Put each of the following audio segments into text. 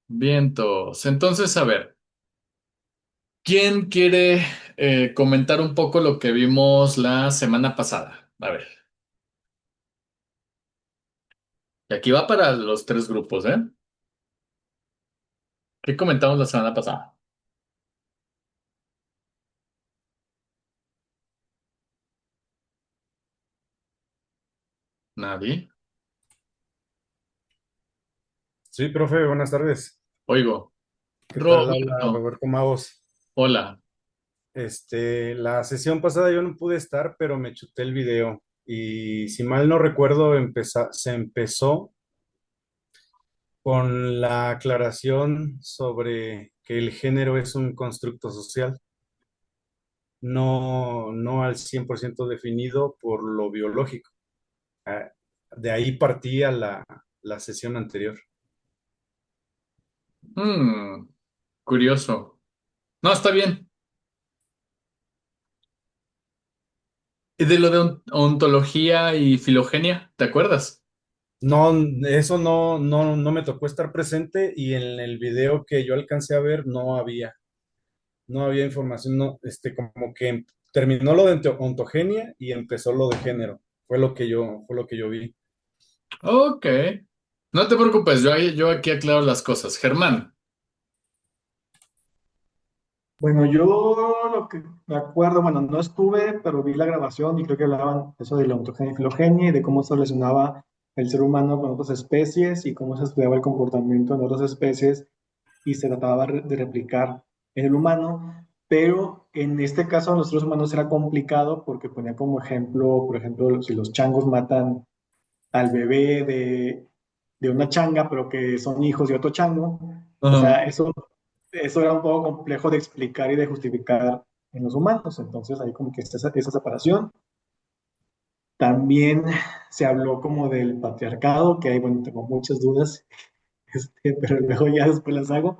Vientos. Entonces, a ver, ¿quién quiere comentar un poco lo que vimos la semana pasada? A ver, y aquí va para los tres grupos, ¿eh? ¿Qué comentamos la semana pasada? Nadie. Sí, profe, buenas tardes. Oigo. ¿Qué tal? Habla Roberto. Roberto Magos. Hola. La sesión pasada yo no pude estar, pero me chuté el video. Y si mal no recuerdo, se empezó con la aclaración sobre que el género es un constructo social, no al 100% definido por lo biológico. Ah, De ahí partía la sesión anterior. Hmm, curioso. No, está bien. ¿Y de lo de ontología y filogenia? ¿Te acuerdas? No, eso no me tocó estar presente y en el video que yo alcancé a ver no había información, no, como que terminó lo de ontogenia y empezó lo de género. Fue lo que yo vi. Ok. No te preocupes, yo aquí aclaro las cosas. Germán. Bueno, yo lo que me acuerdo, bueno, no estuve, pero vi la grabación y creo que hablaban eso de la ontogenia y filogenia y de cómo se relacionaba el ser humano con otras especies y cómo se estudiaba el comportamiento en otras especies y se trataba de replicar en el humano, pero en este caso en los seres humanos era complicado porque ponía como ejemplo, por ejemplo, si los changos matan al bebé de una changa, pero que son hijos de otro chango, o Ajá. sea, eso era un poco complejo de explicar y de justificar en los humanos. Entonces, ahí como que está esa separación. También se habló como del patriarcado, que ahí, bueno, tengo muchas dudas, pero luego ya después las hago.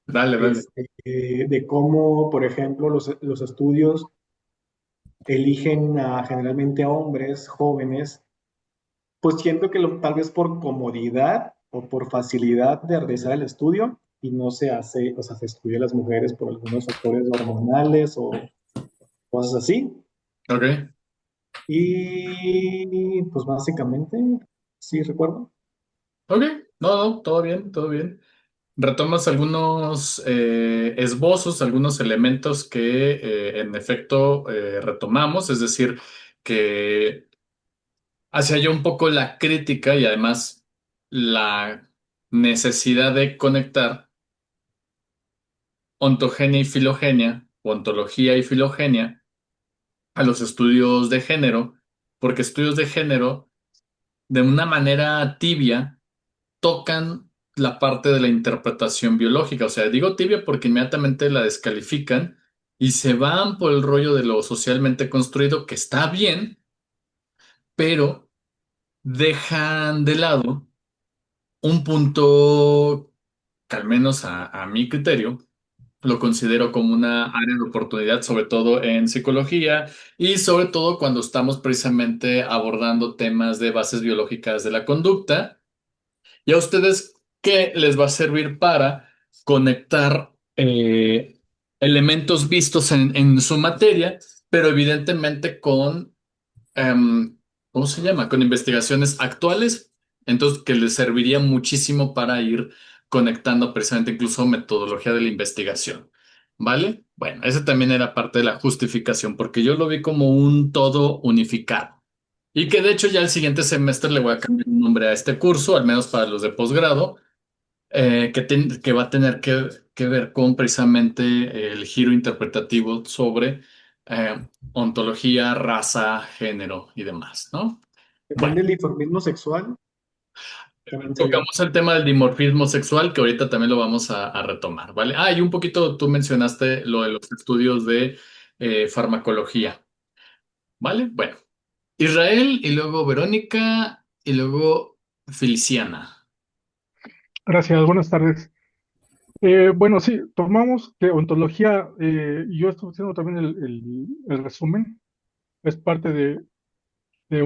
Dale, dale. De cómo, por ejemplo, los estudios eligen generalmente a hombres jóvenes, pues siento que tal vez por comodidad o por facilidad de realizar el estudio y no se hace, o sea, se estudia a las mujeres por algunos factores hormonales o cosas así. Ok. Y pues básicamente, sí recuerdo. Ok. No, no, todo bien, todo bien. Retomas algunos esbozos, algunos elementos que en efecto retomamos, es decir, que hacia yo un poco la crítica y además la necesidad de conectar ontogenia y filogenia, o ontología y filogenia, a los estudios de género, porque estudios de género, de una manera tibia, tocan la parte de la interpretación biológica. O sea, digo tibia porque inmediatamente la descalifican y se van por el rollo de lo socialmente construido, que está bien, pero dejan de lado un punto que al menos a mi criterio lo considero como una área de oportunidad, sobre todo en psicología y sobre todo cuando estamos precisamente abordando temas de bases biológicas de la conducta. ¿Y a ustedes qué les va a servir para conectar elementos vistos en su materia, pero evidentemente con, ¿cómo se llama? Con investigaciones actuales? Entonces, que les serviría muchísimo para ir conectando precisamente incluso metodología de la investigación. ¿Vale? Bueno, ese también era parte de la justificación, porque yo lo vi como un todo unificado. Y que de hecho ya el siguiente semestre le voy a cambiar un nombre a este curso, al menos para los de posgrado, que va a tener que ver con precisamente el giro interpretativo sobre ontología, raza, género y demás, ¿no? También Bueno, del dimorfismo sexual, también salió. tocamos el tema del dimorfismo sexual, que ahorita también lo vamos a retomar, ¿vale? Ah, y un poquito tú mencionaste lo de los estudios de farmacología, ¿vale? Bueno, Israel y luego Verónica y luego Feliciana. Gracias, buenas tardes. Bueno, sí, tomamos que ontología, yo estoy haciendo también el resumen, es parte de de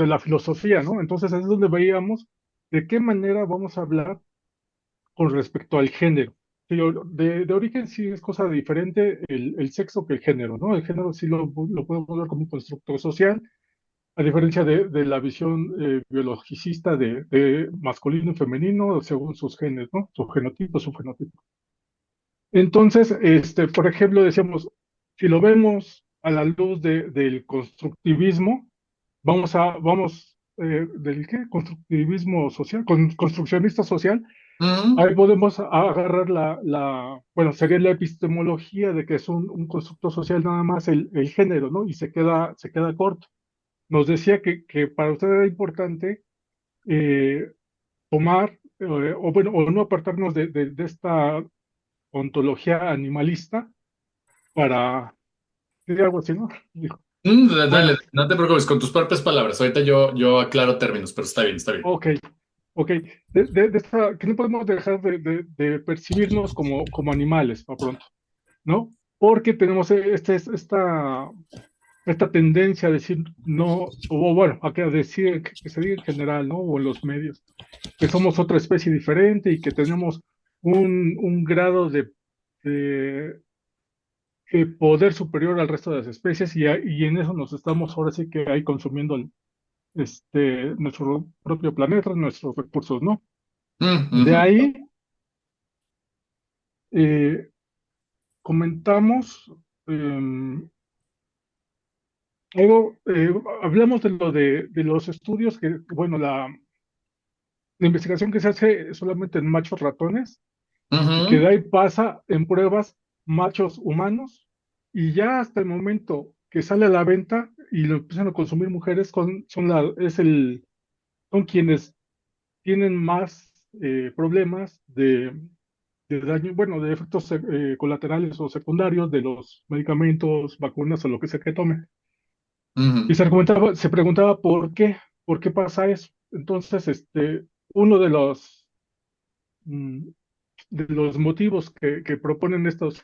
la filosofía, ¿no? Entonces es donde veíamos de qué manera vamos a hablar con respecto al género. Sí, de origen sí es cosa diferente el sexo que el género, ¿no? El género sí lo podemos ver como un constructo social, a diferencia de la visión biologicista de masculino y femenino según sus genes, ¿no? Su genotipo, su fenotipo. Entonces, por ejemplo, decíamos, si lo vemos a la luz del constructivismo, ¿del qué? Constructivismo social, construccionista social. Ujú. Ahí podemos agarrar bueno, sería la epistemología de que es un constructo social nada más el género, ¿no? Y se queda corto. Nos decía que para usted era importante eh, tomar, o bueno, o no apartarnos de esta ontología animalista para, diría algo así, ¿no? Dijo, Dale, bueno, no te preocupes, con tus propias palabras. Ahorita yo aclaro términos, pero está bien, está bien. ok, ok, que no podemos dejar de percibirnos como animales, para pronto, ¿no? Porque tenemos esta tendencia a decir no, o bueno, a decir que se diga en general, ¿no? O en los medios, que somos otra especie diferente y que tenemos un grado de, poder superior al resto de las especies y en eso nos estamos ahora sí que ahí consumiendo nuestro propio planeta, nuestros recursos, ¿no? De Ujú. ahí eh, comentamos em, algo, hablamos de lo de los estudios que, bueno, la investigación que se hace solamente en machos ratones y que de Ujú. ahí pasa en pruebas machos humanos y ya hasta el momento que sale a la venta y lo empiezan a consumir mujeres son quienes tienen más problemas de daño, bueno, de efectos colaterales o secundarios de los medicamentos, vacunas o lo que sea que tomen. Y Ujú. se preguntaba por qué pasa eso. Entonces, uno mm, de los motivos que proponen estos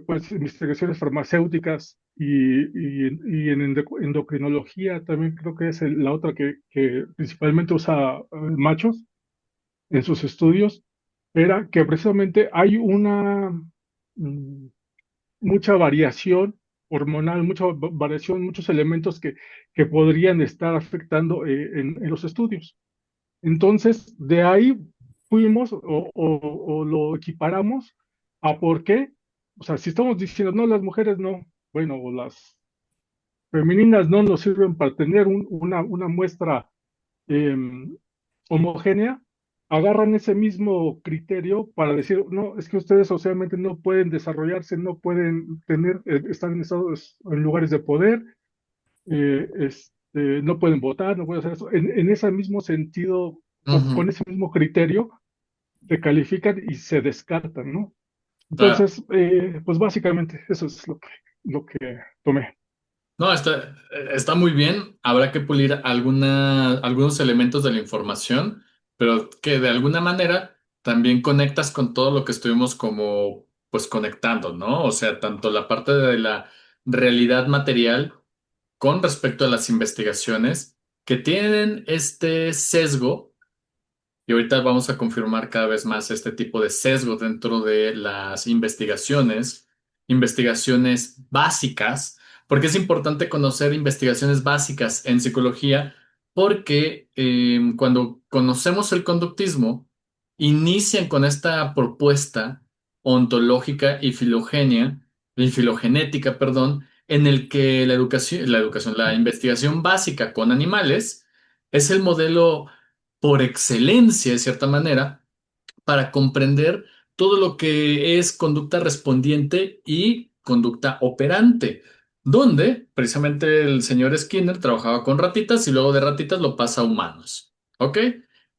pues investigaciones farmacéuticas y en endocrinología también creo que es la otra que principalmente usa machos en sus estudios, era que precisamente hay mm, mucha variación hormonal, mucha variación, muchos elementos que podrían estar afectando en los estudios. Entonces, de ahí fuimos o lo equiparamos a por qué. O sea, si estamos diciendo, no, las mujeres no, bueno, o las femeninas no nos sirven para tener una muestra em, homogénea, agarran ese mismo criterio para decir, no, es que ustedes socialmente no pueden desarrollarse, no pueden estar en lugares de poder, no pueden votar, no pueden hacer eso. En ese mismo sentido, o con Ujú. ese mismo criterio, se califican y se descartan, ¿no? Claro. Entonces, pues básicamente eso es lo que tomé. No, está muy bien. Habrá que pulir algunos elementos de la información, pero que de alguna manera también conectas con todo lo que estuvimos como, pues conectando, ¿no? O sea, tanto la parte de la realidad material con respecto a las investigaciones que tienen este sesgo. Y ahorita vamos a confirmar cada vez más este tipo de sesgo dentro de las investigaciones, investigaciones básicas, porque es importante conocer investigaciones básicas en psicología, porque cuando conocemos el conductismo, inician con esta propuesta ontológica y filogenética, perdón, en el que la investigación básica con animales es el modelo por excelencia, de cierta manera, para comprender todo lo que es conducta respondiente y conducta operante, donde precisamente el señor Skinner trabajaba con ratitas y luego de ratitas lo pasa a humanos. ¿Ok?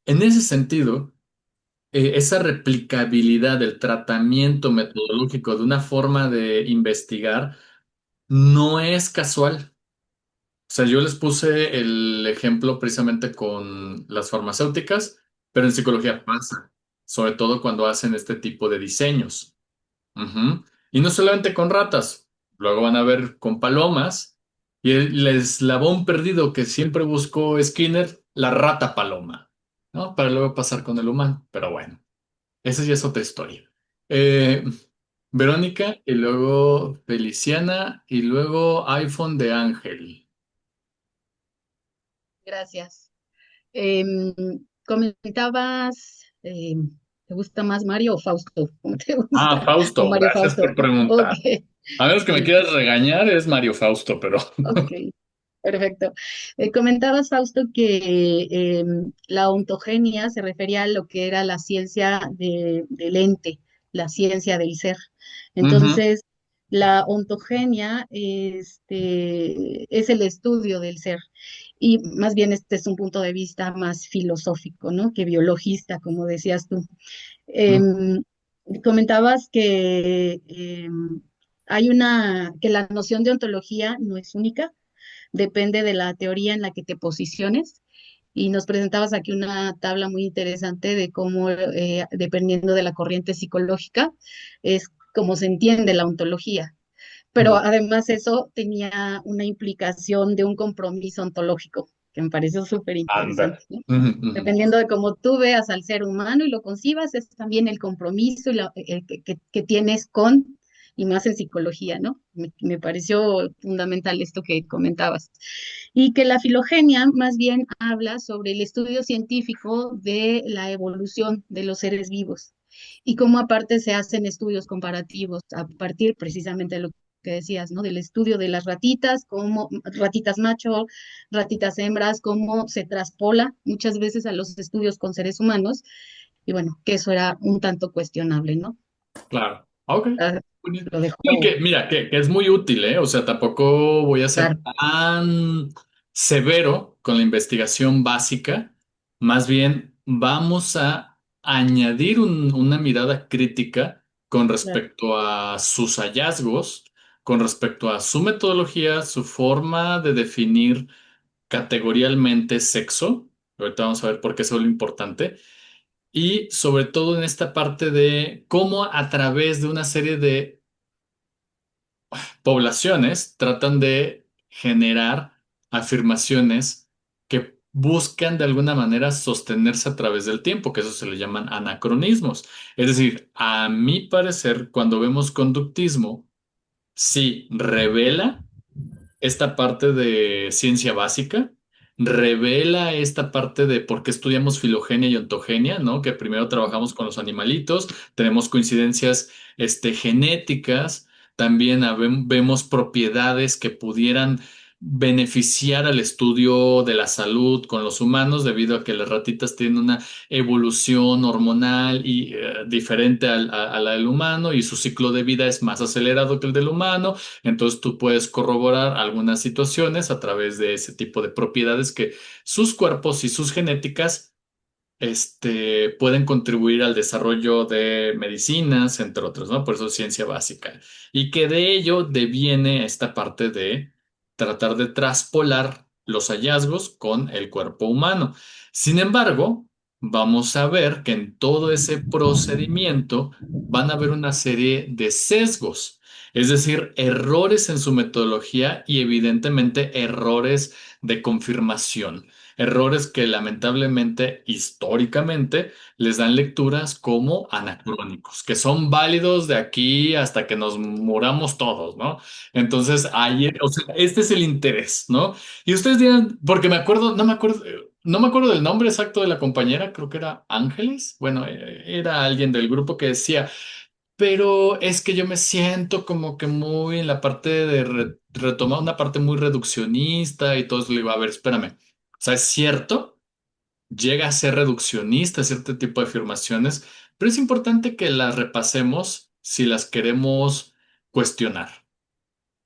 En ese sentido, esa replicabilidad del tratamiento metodológico de una forma de investigar no es casual. O sea, yo les puse el ejemplo precisamente con las farmacéuticas, pero en psicología pasa, sobre todo cuando hacen este tipo de diseños. Ujú. Y no solamente con ratas, luego van a ver con palomas y el eslabón perdido que siempre buscó Skinner, la rata paloma, ¿no? Para luego pasar con el humano, pero bueno. esa ya es otra historia. Eh, Verónica y luego Feliciana y luego iPhone de Ángel. Gracias. Comentabas, ¿te gusta más Mario o Fausto? ¿Cómo te Ah, gusta? O Fausto, Mario gracias Fausto. por Ok, preguntar. A menos que me sí, quieras regañar, es Mario Fausto, pero ok, perfecto. Comentabas, Fausto, que la ontogenia se refería a lo que era la ciencia del ente, la ciencia del ser. ujú, Entonces, la ontogenia es el estudio del ser. Y más bien este es un punto de vista más filosófico, ¿no? Que biologista, como decías tú. ujú, Em, Comentabas que que la noción de ontología no es única, depende de la teoría en la que te posiciones. Y nos presentabas aquí una tabla muy interesante de cómo, dependiendo de la corriente psicológica, es como se entiende la ontología. Pero ujú. además eso tenía una implicación de un compromiso ontológico, que me pareció súper Anda. interesante, ¿no? Ujú, ujú. Dependiendo de cómo tú veas al ser humano y lo concibas, es también el compromiso y que tienes con, y más en psicología, ¿no? Me pareció fundamental esto que comentabas. Y que la filogenia más bien habla sobre el estudio científico de la evolución de los seres vivos y cómo aparte se hacen estudios comparativos a partir precisamente de lo que decías, ¿no? Del estudio de las ratitas, como ratitas macho, ratitas hembras, cómo se traspola muchas veces a los estudios con seres humanos, y bueno, que eso era un tanto cuestionable, ¿no? Claro. Ok. Ah, Muy bien. lo No, y dejo que, mira, que es muy útil, ¿eh? O sea, tampoco voy a ser claro. tan severo con la investigación básica. Más bien, vamos a añadir una mirada crítica con Claro. respecto a sus hallazgos, con respecto a su metodología, su forma de definir categorialmente sexo. Ahorita vamos a ver por qué eso es lo importante. Y sobre todo en esta parte de cómo a través de una serie de poblaciones tratan de generar afirmaciones que buscan de alguna manera sostenerse a través del tiempo, que eso se le llaman anacronismos. Es decir, a mi parecer, cuando vemos conductismo, sí revela esta parte de ciencia básica, revela esta parte de por qué estudiamos filogenia y ontogenia, ¿no? Que primero trabajamos con los animalitos, tenemos coincidencias, genéticas, también vemos propiedades que pudieran beneficiar al estudio de la salud con los humanos, debido a que las ratitas tienen una evolución hormonal y diferente a la del humano, y su ciclo de vida es más acelerado que el del humano. Entonces tú puedes corroborar algunas situaciones a través de ese tipo de propiedades que sus cuerpos y sus genéticas, pueden contribuir al desarrollo de medicinas, entre otros, ¿no? Por eso es ciencia básica. Y que de ello deviene esta parte de tratar de traspolar los hallazgos con el cuerpo humano. Sin embargo, vamos a ver que en todo ese procedimiento van a haber una serie de sesgos, es decir, errores en su metodología y evidentemente errores de confirmación. Errores que lamentablemente, históricamente, les dan lecturas como anacrónicos, que son válidos de aquí hasta que nos muramos todos, ¿no? Entonces, ahí, o sea, este es el interés, ¿no? Y ustedes dirán, porque me acuerdo, no me acuerdo del nombre exacto de la compañera, creo que era Ángeles, bueno, era alguien del grupo que decía, pero es que yo me siento como que muy en la parte de retomar una parte muy reduccionista y todo eso. Le digo, a ver, espérame. O sea, es cierto, llega a ser reduccionista cierto tipo de afirmaciones, pero es importante que las repasemos si las queremos cuestionar,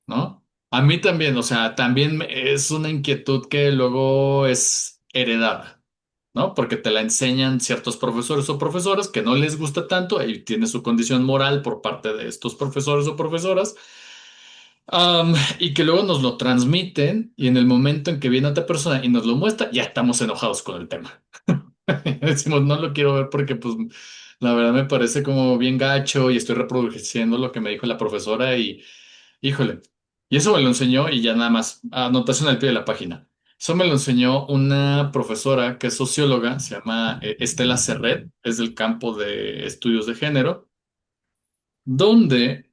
¿no? A mí también, o sea, también es una inquietud que luego es heredada, ¿no? Porque te la enseñan ciertos profesores o profesoras que no les gusta tanto y tiene su condición moral por parte de estos profesores o profesoras, y que luego nos lo transmiten y en el momento en que viene otra persona y nos lo muestra, ya estamos enojados con el tema. Decimos, no lo quiero ver porque pues la verdad me parece como bien gacho y estoy reproduciendo lo que me dijo la profesora y híjole. Y eso me lo enseñó y ya nada más, anotación al pie de la página. Eso me lo enseñó una profesora que es socióloga, se llama Estela Serret, es del campo de estudios de género, donde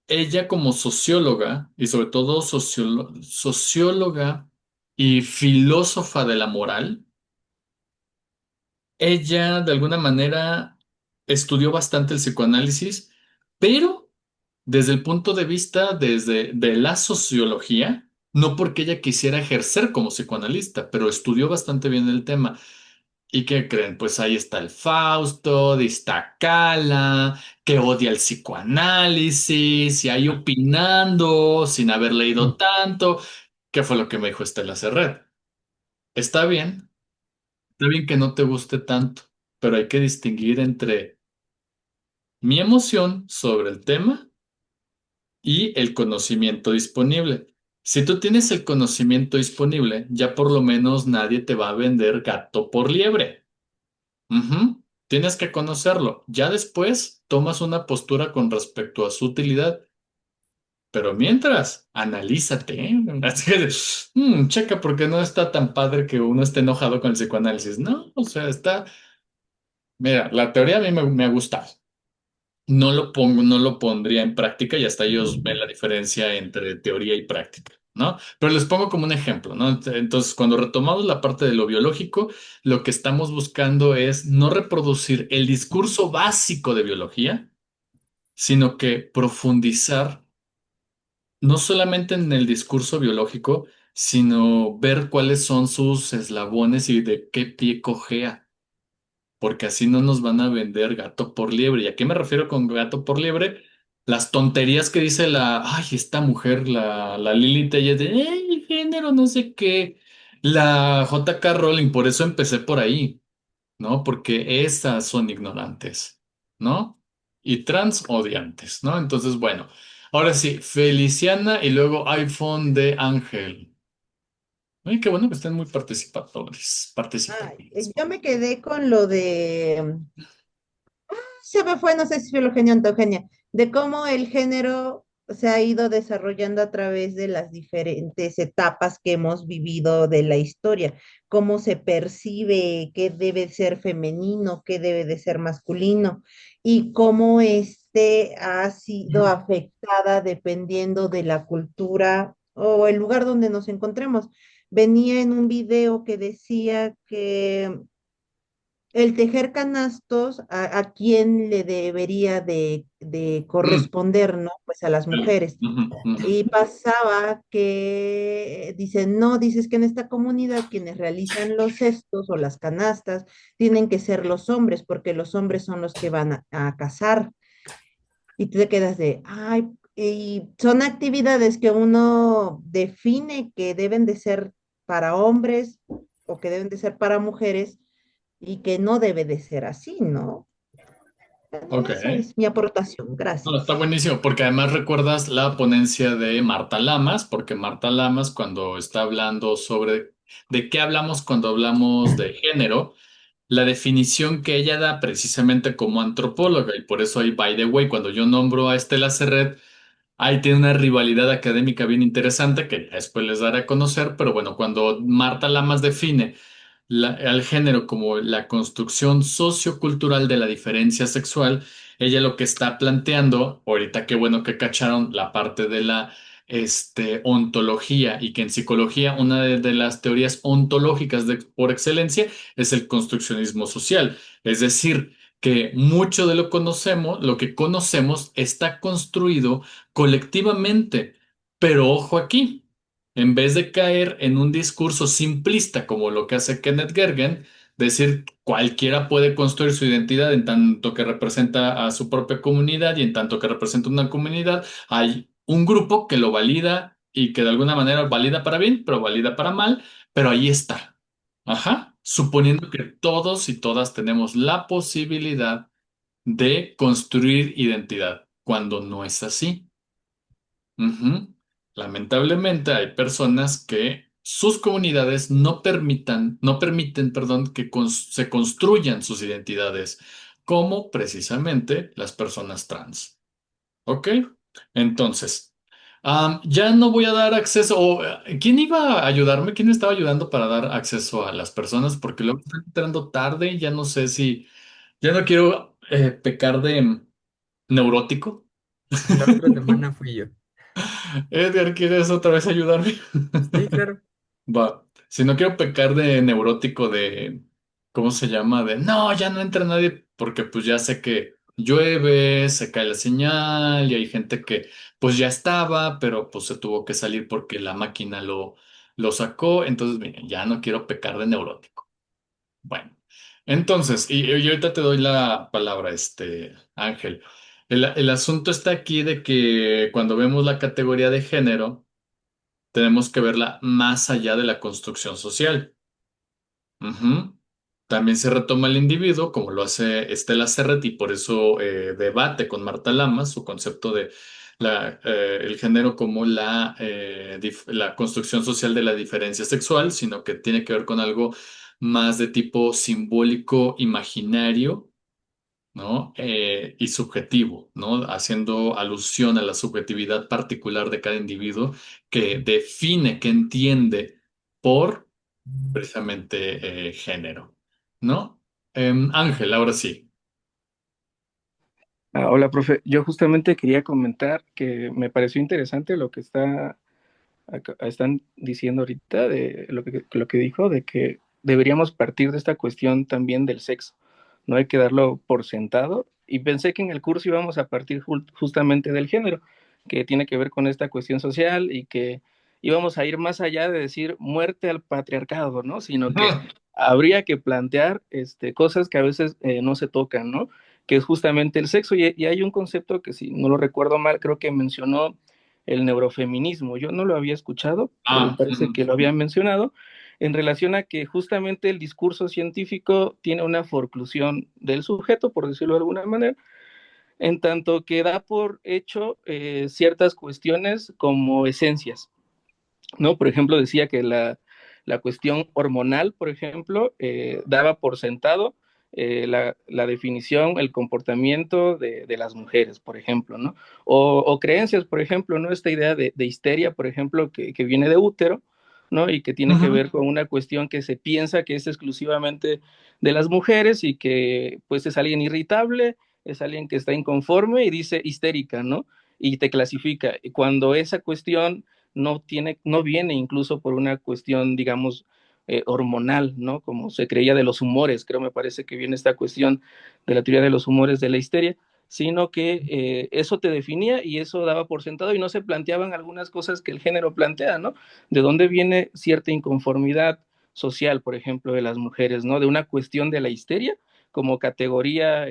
ella como socióloga y sobre todo socióloga y filósofa de la moral, ella de alguna manera estudió bastante el psicoanálisis, pero desde el punto de vista de la sociología, no porque ella quisiera ejercer como psicoanalista, pero estudió bastante bien el tema. ¿Y qué creen? Pues ahí está el Fausto, de Iztacala, que odia el psicoanálisis, y ahí opinando sin haber leído tanto. ¿Qué fue lo que me dijo Estela Serret? Está está bien que no te guste tanto, pero hay que distinguir entre mi emoción sobre el tema y el conocimiento disponible. Si tú tienes el conocimiento disponible, ya por lo menos nadie te va a vender gato por liebre. Ujú. Tienes que conocerlo. Ya después tomas una postura con respecto a su utilidad. Pero mientras, analízate, ¿eh? Así que, checa porque no está tan padre que uno esté enojado con el psicoanálisis. No, o sea, está. Mira, la teoría a mí me ha gustado. No lo pondría en práctica y hasta ellos ven la diferencia entre teoría y práctica, ¿no? Pero les pongo como un ejemplo, ¿no? Entonces, cuando retomamos la parte de lo biológico, lo que estamos buscando es no reproducir el discurso básico de biología, sino que profundizar no solamente en el discurso biológico, sino ver cuáles son sus eslabones y de qué pie cojea, porque así no nos van a vender gato por liebre. ¿Y a qué me refiero con gato por liebre? Las tonterías que dice esta mujer, la Lili Tellez, de, el género, no sé qué, la J.K. Rowling, por eso empecé por ahí, ¿no? Porque esas son ignorantes, ¿no? Y trans odiantes, ¿no? Entonces, bueno, ahora sí, Feliciana y luego iPhone de Ángel. Ay, qué bueno que estén muy participativos. Yo me quedé con lo de, se me fue, no sé si filogenia o ontogenia, de cómo el género se ha ido desarrollando a través de las diferentes etapas que hemos vivido de la historia, cómo se percibe qué debe ser femenino, qué debe de ser masculino, y cómo este ha sido afectada dependiendo de la cultura o el lugar donde nos encontremos. Venía en un video que decía que el tejer canastos, ¿a quién le debería de Mm, corresponder, no? Pues a las dale. mujeres. Ujú, ujú. Y pasaba que dicen, no, dices que en esta comunidad quienes realizan los cestos o las canastas tienen que ser los hombres, porque los hombres son los que van a cazar. Y tú te quedas de, ay, y son actividades que uno define que deben de ser para hombres o que deben de ser para mujeres y que no debe de ser así, ¿no? Ok. Eso es mi aportación, No, está gracias. buenísimo, porque además recuerdas la ponencia de Marta Lamas, porque Marta Lamas, cuando está hablando sobre de qué hablamos cuando hablamos de género, la definición que ella da precisamente como antropóloga, y por eso ahí, by the way, cuando yo nombro a Estela Serret, ahí tiene una rivalidad académica bien interesante que después les daré a conocer, pero bueno, cuando Marta Lamas define al género como la construcción sociocultural de la diferencia sexual, ella lo que está planteando, ahorita qué bueno que cacharon la parte de la ontología y que en psicología una de las teorías ontológicas por excelencia es el construccionismo social, es decir, que mucho de lo que conocemos está construido colectivamente, pero ojo aquí. En vez de caer en un discurso simplista como lo que hace Kenneth Gergen, decir cualquiera puede construir su identidad en tanto que representa a su propia comunidad y en tanto que representa una comunidad, hay un grupo que lo valida y que de alguna manera valida para bien, pero valida para mal, pero ahí está. Ajá, suponiendo que todos y todas tenemos la posibilidad de construir identidad, cuando no es así. Ujú. Lamentablemente hay personas que sus comunidades no permiten, perdón, que se construyan sus identidades, como precisamente las personas trans. ¿Ok? Entonces, Ya no voy a dar acceso. ¿Quién iba a ayudarme? ¿Quién me estaba ayudando para dar acceso a las personas? Porque luego están entrando tarde y ya no sé si. Ya no quiero pecar de neurótico. La otra semana fui yo. Edgar, ¿quieres otra vez ayudarme? Sí, claro. Va. Si no quiero pecar de neurótico de. ¿Cómo se llama? De no, ya no entra nadie. Porque pues ya sé que llueve, se cae la señal y hay gente que pues ya estaba, pero pues se tuvo que salir porque la máquina lo sacó. Entonces, mira, ya no quiero pecar de neurótico. Bueno, entonces, y ahorita te doy la palabra, Ángel. El asunto está aquí de que cuando vemos la categoría de género, tenemos que verla más allá de la construcción social. Ujú. También se retoma el individuo, como lo hace Estela Serret, y por eso debate con Marta Lamas su concepto de el género como la construcción social de la diferencia sexual, sino que tiene que ver con algo más de tipo simbólico, imaginario, ¿no? Y subjetivo, ¿no? Haciendo alusión a la subjetividad particular de cada individuo que define, que entiende por precisamente género, ¿no? Ángel, ahora sí. Hola, profe. Yo justamente quería comentar que me pareció interesante lo que están diciendo ahorita, de lo que dijo, de que deberíamos partir de esta cuestión también del sexo. No hay que darlo por sentado. Y pensé que en el curso íbamos a partir justamente del género, que tiene que ver con esta cuestión social y que íbamos a ir más allá de decir muerte al patriarcado, ¿no? Sino que habría que plantear cosas que a veces no se tocan, ¿no? Que es justamente el sexo. Y hay un concepto que, si no lo recuerdo mal, creo que mencionó el neurofeminismo. Yo no lo había escuchado, pero me parece que lo había mencionado en relación a que justamente el discurso científico tiene una forclusión del sujeto, por decirlo de alguna manera, en tanto que da por hecho ciertas cuestiones como esencias, ¿no? Por ejemplo, decía que la cuestión hormonal, por ejemplo, daba por sentado la definición, el comportamiento de las mujeres, por ejemplo, ¿no? O creencias, por ejemplo, ¿no? Esta idea de histeria, por ejemplo, que viene de útero, ¿no? Y que tiene que Ujú. ver con una cuestión que se piensa que es exclusivamente de las mujeres y que pues es alguien irritable, es alguien que está inconforme y dice histérica, ¿no? Y te clasifica. Y cuando esa cuestión no viene incluso por una cuestión, digamos, hormonal, ¿no? Como se creía de los humores, creo me parece que viene esta cuestión de la teoría de los humores de la histeria, sino que eso te definía y eso daba por sentado y no se planteaban algunas cosas que el género plantea, ¿no? De dónde viene cierta inconformidad social, por ejemplo, de las mujeres, ¿no? De una cuestión de la histeria como categoría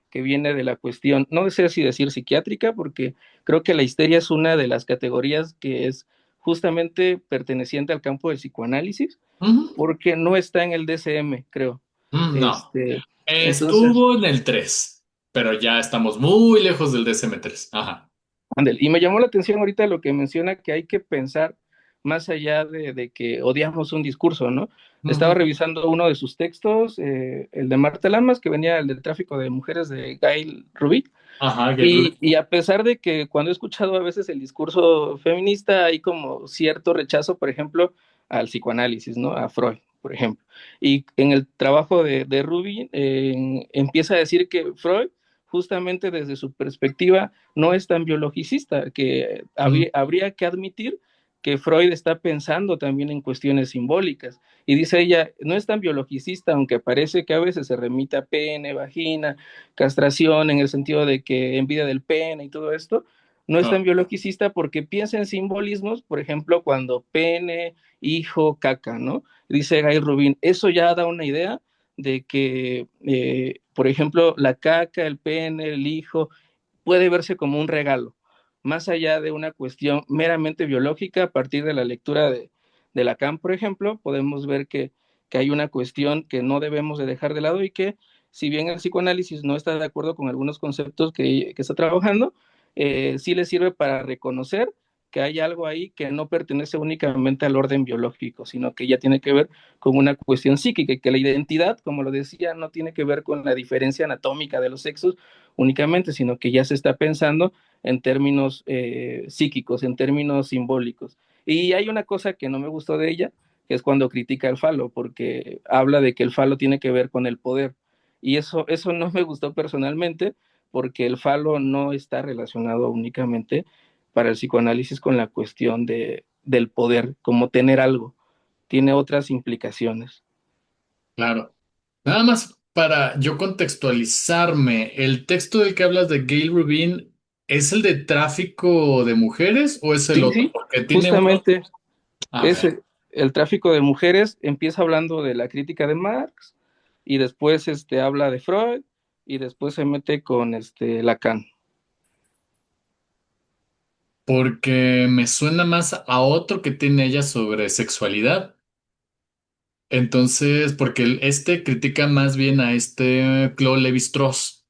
que viene de la cuestión, no sé si decir psiquiátrica, porque creo que la histeria es una de las categorías que es justamente perteneciente al campo del psicoanálisis, Ujú. porque no está en el DSM, creo. No, Entonces, estuvo en el 3, pero ya estamos muy lejos del DSM-3. Ajá. ándale. Y me llamó la atención ahorita lo que menciona que hay que pensar más allá de que odiamos un discurso, ¿no? Estaba Ujú. revisando uno de sus textos, el de Marta Lamas, que venía el del tráfico de mujeres de Gail Rubí. Ajá, Y a pesar de que cuando he escuchado a veces el discurso feminista hay como cierto rechazo, por ejemplo, al psicoanálisis, ¿no? A Freud, por ejemplo. Y en el trabajo de Rubin empieza a decir que Freud, justamente desde su perspectiva, no es tan biologicista, que Ujú. habría que admitir que Freud está pensando también en cuestiones simbólicas. Y dice ella, no es tan biologicista, aunque parece que a veces se remite a pene, vagina, castración en el sentido de que envidia del pene y todo esto, no es tan Ah, biologicista porque piensa en simbolismos, por ejemplo, cuando pene, hijo, caca, ¿no? Dice Guy Rubin, eso ya da una idea de que, por ejemplo, la caca, el pene, el hijo, puede verse como un regalo, más allá de una cuestión meramente biológica, a partir de la lectura de Lacan, por ejemplo, podemos ver que hay una cuestión que no debemos de dejar de lado y que, si bien el psicoanálisis no está de acuerdo con algunos conceptos que está trabajando, sí le sirve para reconocer que hay algo ahí que no pertenece únicamente al orden biológico, sino que ya tiene que ver con una cuestión psíquica, y que la identidad, como lo decía, no tiene que ver con la diferencia anatómica de los sexos únicamente, sino que ya se está pensando en términos psíquicos, en términos simbólicos. Y hay una cosa que no me gustó de ella, que es cuando critica el falo, porque habla de que el falo tiene que ver con el poder. Y eso no me gustó personalmente, porque el falo no está relacionado únicamente para el psicoanálisis con la cuestión del poder, como tener algo, tiene otras implicaciones. Claro. Nada más para yo contextualizarme, ¿el texto del que hablas de Gail Rubin es el de tráfico de mujeres o es el Sí, otro? sí, Porque tiene uno. justamente A ver, ese, el tráfico de mujeres empieza hablando de la crítica de Marx, y después habla de Freud, y después se mete con Lacan. porque me suena más a otro que tiene ella sobre sexualidad. Entonces, porque este critica más bien a este Claude Lévi-Strauss.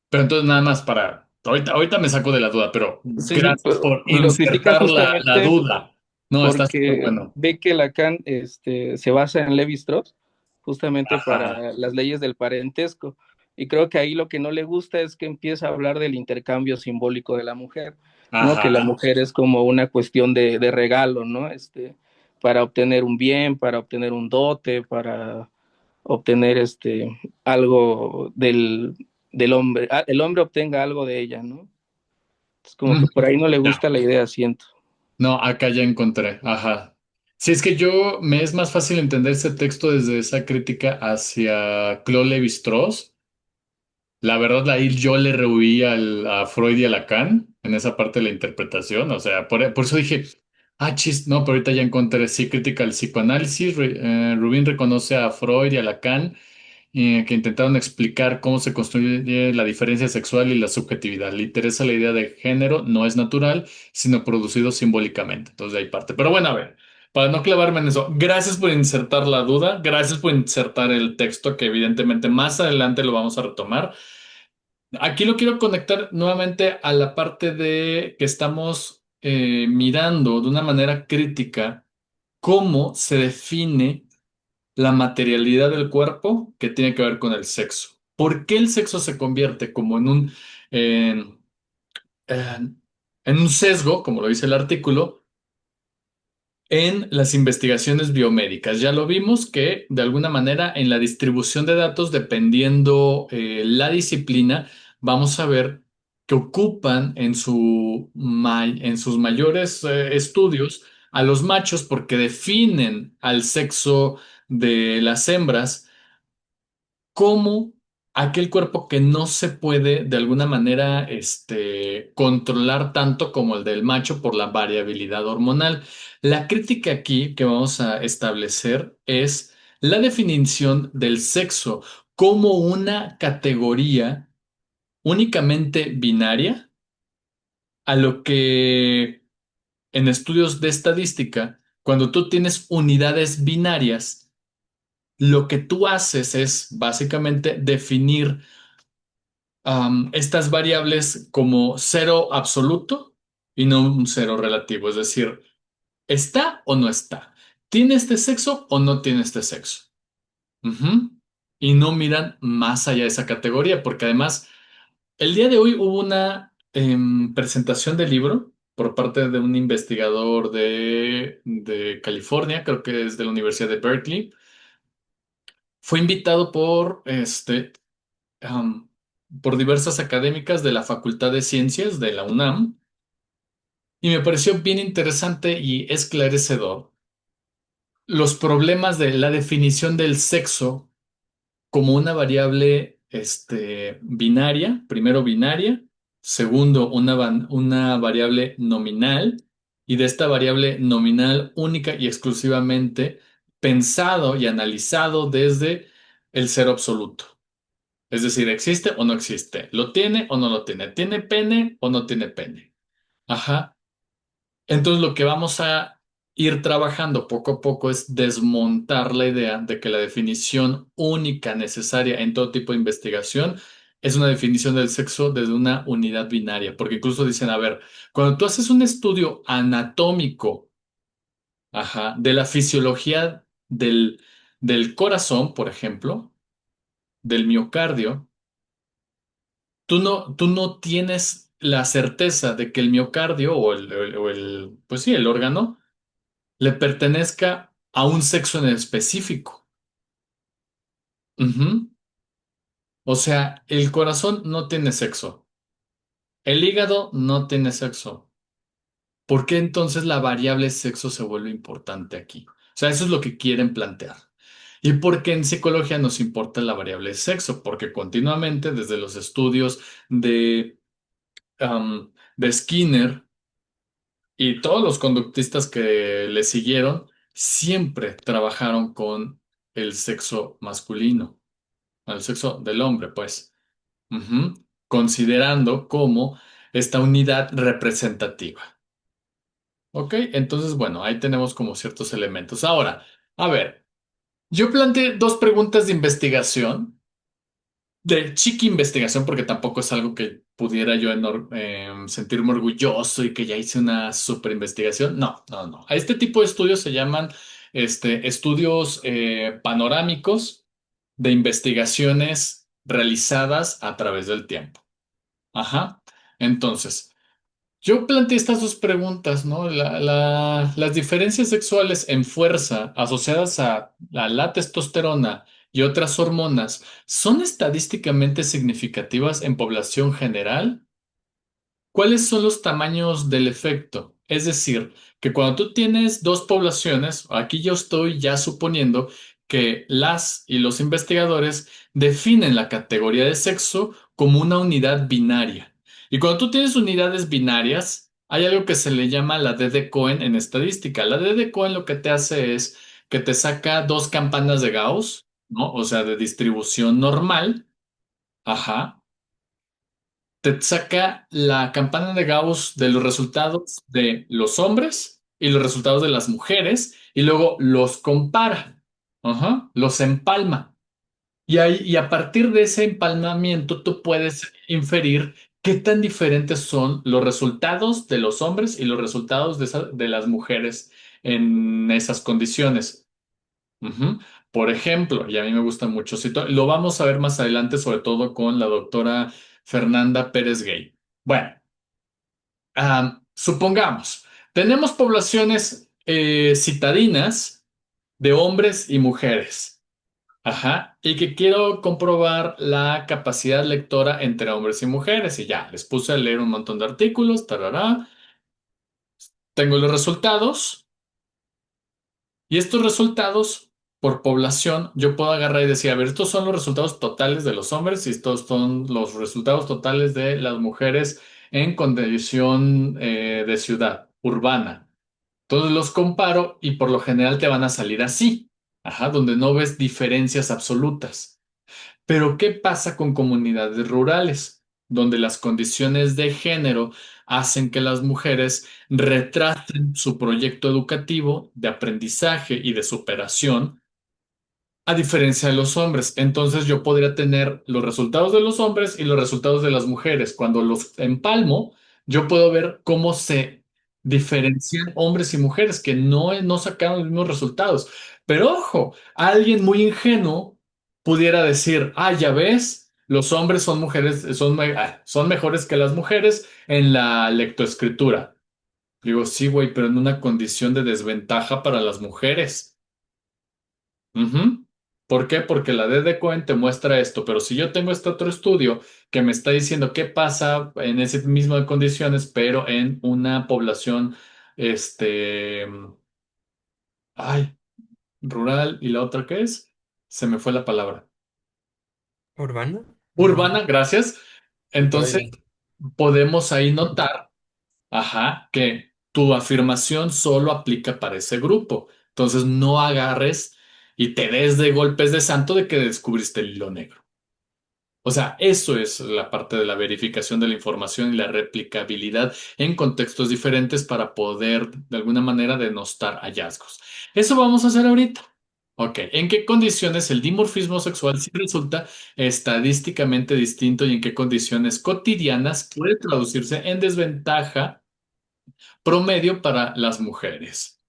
Pero entonces nada más para, ahorita me saco de la duda, pero Sí, sí, gracias por y lo critica insertar la justamente duda. No, está súper porque bueno. ve que Lacan se basa en Lévi-Strauss justamente Ajá, para las leyes del parentesco. Y creo que ahí lo que no le gusta es que empieza a hablar del intercambio simbólico de la mujer, ¿no? Que la ajá. mujer es como una cuestión de regalo, ¿no? Para obtener un bien, para obtener un dote, para obtener algo del hombre, el hombre obtenga algo de ella, ¿no? Es como que por Ujú. ahí no le Ya. gusta la idea, siento. No, acá ya encontré. Ajá. Sí, es que me es más fácil entender ese texto desde esa crítica hacia Claude Lévi-Strauss. La verdad, ahí yo le rehuí a Freud y a Lacan en esa parte de la interpretación. O sea, por eso dije, chis, no, pero ahorita ya encontré, sí, crítica al psicoanálisis. Rubin reconoce a Freud y a Lacan, que intentaron explicar cómo se construye la diferencia sexual y la subjetividad. Le interesa la idea de género, no es natural, sino producido simbólicamente. Entonces, de ahí parte. Pero bueno, a ver, para no clavarme en eso, gracias por insertar la duda, gracias por insertar el texto, que evidentemente más adelante lo vamos a retomar. Aquí lo quiero conectar nuevamente a la parte de que estamos mirando de una manera crítica cómo se define la materialidad del cuerpo que tiene que ver con el sexo. ¿Por qué el sexo se convierte como en, en un sesgo, como lo dice el artículo, en las investigaciones biomédicas? Ya lo vimos que de alguna manera en la distribución de datos, dependiendo la disciplina, vamos a ver que ocupan en sus mayores estudios a los machos porque definen al sexo de las hembras como aquel cuerpo que no se puede de alguna manera controlar tanto como el del macho por la variabilidad hormonal. La crítica aquí que vamos a establecer es la definición del sexo como una categoría únicamente binaria, a lo que en estudios de estadística, cuando tú tienes unidades binarias, lo que tú haces es básicamente definir estas variables como cero absoluto y no un cero relativo. Es decir, ¿está o no está? ¿Tiene este sexo o no tiene este sexo? Ujú. Y no miran más allá de esa categoría, porque además el día de hoy hubo una presentación de libro por parte de un investigador de California, creo que es de la Universidad de Berkeley. Fue invitado am, por diversas académicas de la Facultad de Ciencias de la UNAM y me pareció bien interesante y esclarecedor los problemas de la definición del sexo como una variable binaria, primero binaria, segundo una variable nominal y de esta variable nominal única y exclusivamente pensado y analizado desde el cero absoluto. Es decir, ¿existe o no existe? ¿Lo tiene o no lo tiene? ¿Tiene pene o no tiene pene? Ajá. Entonces lo que vamos a ir trabajando poco a poco es desmontar la idea de que la definición única necesaria en todo tipo de investigación es una definición del sexo desde una unidad binaria, porque incluso dicen, a ver, cuando tú haces un estudio anatómico, ajá, de la fisiología del corazón, por ejemplo, del miocardio, tú no tienes la certeza de que el miocardio pues sí, el órgano, le pertenezca a un sexo en específico. Ujú. O sea, el corazón no tiene sexo, el hígado no tiene sexo. ¿Por qué entonces la variable sexo se vuelve importante aquí? O sea, eso es lo que quieren plantear. ¿Y por qué en psicología nos importa la variable sexo? Porque continuamente, desde los estudios de Skinner y todos los conductistas que le siguieron, siempre trabajaron con el sexo masculino, el sexo del hombre, pues. Ujú. Considerando como esta unidad representativa. ¿Ok? Entonces, bueno, ahí tenemos como ciertos elementos. Ahora, a ver, yo planteé dos preguntas de investigación, de chiqui investigación, porque tampoco es algo que pudiera yo sentirme orgulloso y que ya hice una super investigación. No, no, no. A este tipo de estudios se llaman estudios panorámicos de investigaciones realizadas a través del tiempo. Ajá. Entonces, yo planteé estas dos preguntas, ¿no? Las diferencias sexuales en fuerza asociadas a la testosterona y otras hormonas, ¿son estadísticamente significativas en población general? ¿Cuáles son los tamaños del efecto? Es decir, que cuando tú tienes dos poblaciones, aquí yo estoy ya suponiendo que las y los investigadores definen la categoría de sexo como una unidad binaria. Y cuando tú tienes unidades binarias, hay algo que se le llama la D de Cohen en estadística. La D de Cohen lo que te hace es que te saca dos campanas de Gauss, ¿no? O sea, de distribución normal. Ajá, te saca la campana de Gauss de los resultados de los hombres y los resultados de las mujeres y luego los compara, ajá, los empalma. Y a partir de ese empalmamiento tú puedes inferir qué tan diferentes son los resultados de los hombres y los resultados de las mujeres en esas condiciones. Ujú. Por ejemplo, y a mí me gusta mucho, lo vamos a ver más adelante, sobre todo con la doctora Fernanda Pérez Gay. Bueno, supongamos, tenemos poblaciones citadinas de hombres y mujeres, ajá, y que quiero comprobar la capacidad lectora entre hombres y mujeres, y ya, les puse a leer un montón de artículos, tarará, tengo los resultados. Y estos resultados por población, yo puedo agarrar y decir, a ver, estos son los resultados totales de los hombres y estos son los resultados totales de las mujeres en condición de ciudad urbana. Entonces los comparo y por lo general te van a salir así, ajá, donde no ves diferencias absolutas. Pero ¿qué pasa con comunidades rurales, donde las condiciones de género hacen que las mujeres retrasen su proyecto educativo de aprendizaje y de superación, a diferencia de los hombres? Entonces yo podría tener los resultados de los hombres y los resultados de las mujeres. Cuando los empalmo, yo puedo ver cómo se diferencian hombres y mujeres que no sacaron los mismos resultados. Pero ojo, alguien muy ingenuo pudiera decir, ah, ya ves, los hombres son mujeres, son mejores que las mujeres en la lectoescritura. Digo, sí, güey, pero en una condición de desventaja para las mujeres. Ujú. ¿Por qué? Porque la D de Cohen te muestra esto, pero si yo tengo este otro estudio que me está diciendo qué pasa en ese mismo de condiciones, pero en una población, este, ay, rural, y la otra qué es, se me fue la palabra. ¿Urbana? Urbana, gracias. Entonces, Todavía. podemos ahí notar, ajá, que tu afirmación solo aplica para ese grupo. Entonces, no agarres y te des de golpes de santo de que descubriste el hilo negro. O sea, eso es la parte de la verificación de la información y la replicabilidad en contextos diferentes para poder, de alguna manera, denostar hallazgos. Eso vamos a hacer ahorita. Ok, ¿en qué condiciones el dimorfismo sexual sí resulta estadísticamente distinto y en qué condiciones cotidianas puede traducirse en desventaja promedio para las mujeres?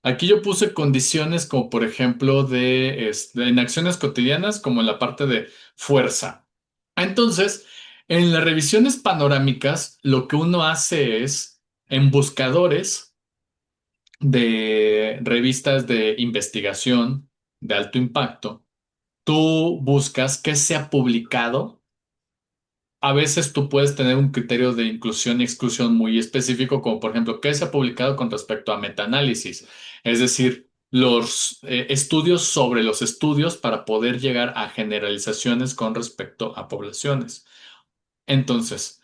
Aquí yo puse condiciones como por ejemplo en acciones cotidianas como en la parte de fuerza. Entonces, en las revisiones panorámicas, lo que uno hace es en buscadores de revistas de investigación de alto impacto, tú buscas qué se ha publicado. A veces tú puedes tener un criterio de inclusión y exclusión muy específico, como por ejemplo, qué se ha publicado con respecto a metaanálisis, es decir, los estudios sobre los estudios para poder llegar a generalizaciones con respecto a poblaciones. Entonces,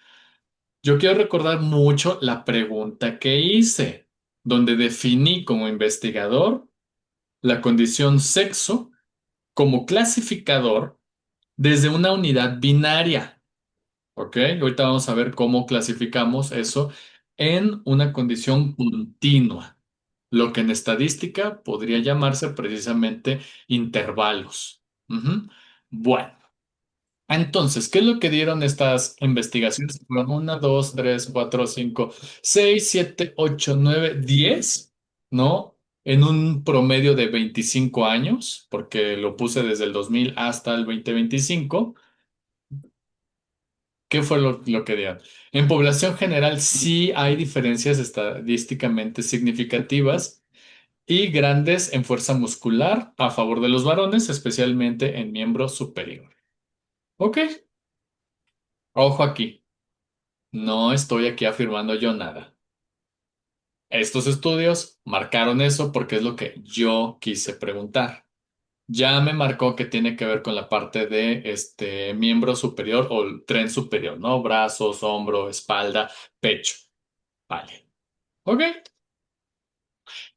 yo quiero recordar mucho la pregunta que hice, donde definí como investigador la condición sexo como clasificador desde una unidad binaria. ¿Ok? Ahorita vamos a ver cómo clasificamos eso en una condición continua, lo que en estadística podría llamarse precisamente intervalos. Ujú. Bueno, entonces, ¿qué es lo que dieron estas investigaciones? Fueron 1, 2, 3, 4, 5, 6, 7, 8, 9, 10, ¿no? En un promedio de 25 años, porque lo puse desde el 2000 hasta el 2025. ¿Qué fue lo que dieron? En población general sí hay diferencias estadísticamente significativas y grandes en fuerza muscular a favor de los varones, especialmente en miembro superior. Ok, ojo aquí, no estoy aquí afirmando yo nada. Estos estudios marcaron eso porque es lo que yo quise preguntar. Ya me marcó que tiene que ver con la parte de este miembro superior o el tren superior, ¿no? Brazos, hombro, espalda, pecho. Vale. Ok.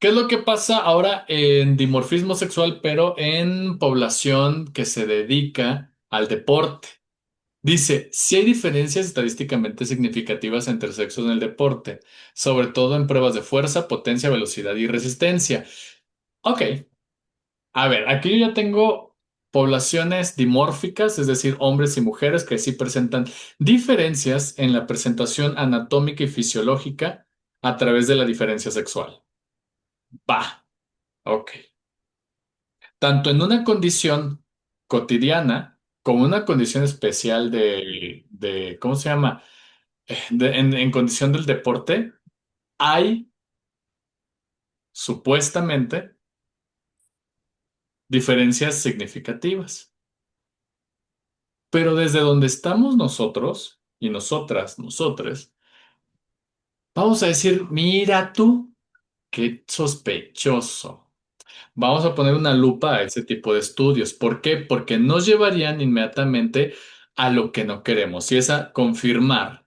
¿Qué es lo que pasa ahora en dimorfismo sexual, pero en población que se dedica al deporte? Dice, si hay diferencias estadísticamente significativas entre sexos en el deporte, sobre todo en pruebas de fuerza, potencia, velocidad y resistencia. Ok. A ver, aquí yo ya tengo poblaciones dimórficas, es decir, hombres y mujeres que sí presentan diferencias en la presentación anatómica y fisiológica a través de la diferencia sexual. Va, ok. Tanto en una condición cotidiana como una condición especial ¿cómo se llama? En condición del deporte, hay supuestamente diferencias significativas. Pero desde donde estamos nosotros y nosotras, nosotres, vamos a decir, mira tú, qué sospechoso. Vamos a poner una lupa a ese tipo de estudios. ¿Por qué? Porque nos llevarían inmediatamente a lo que no queremos, y es a confirmar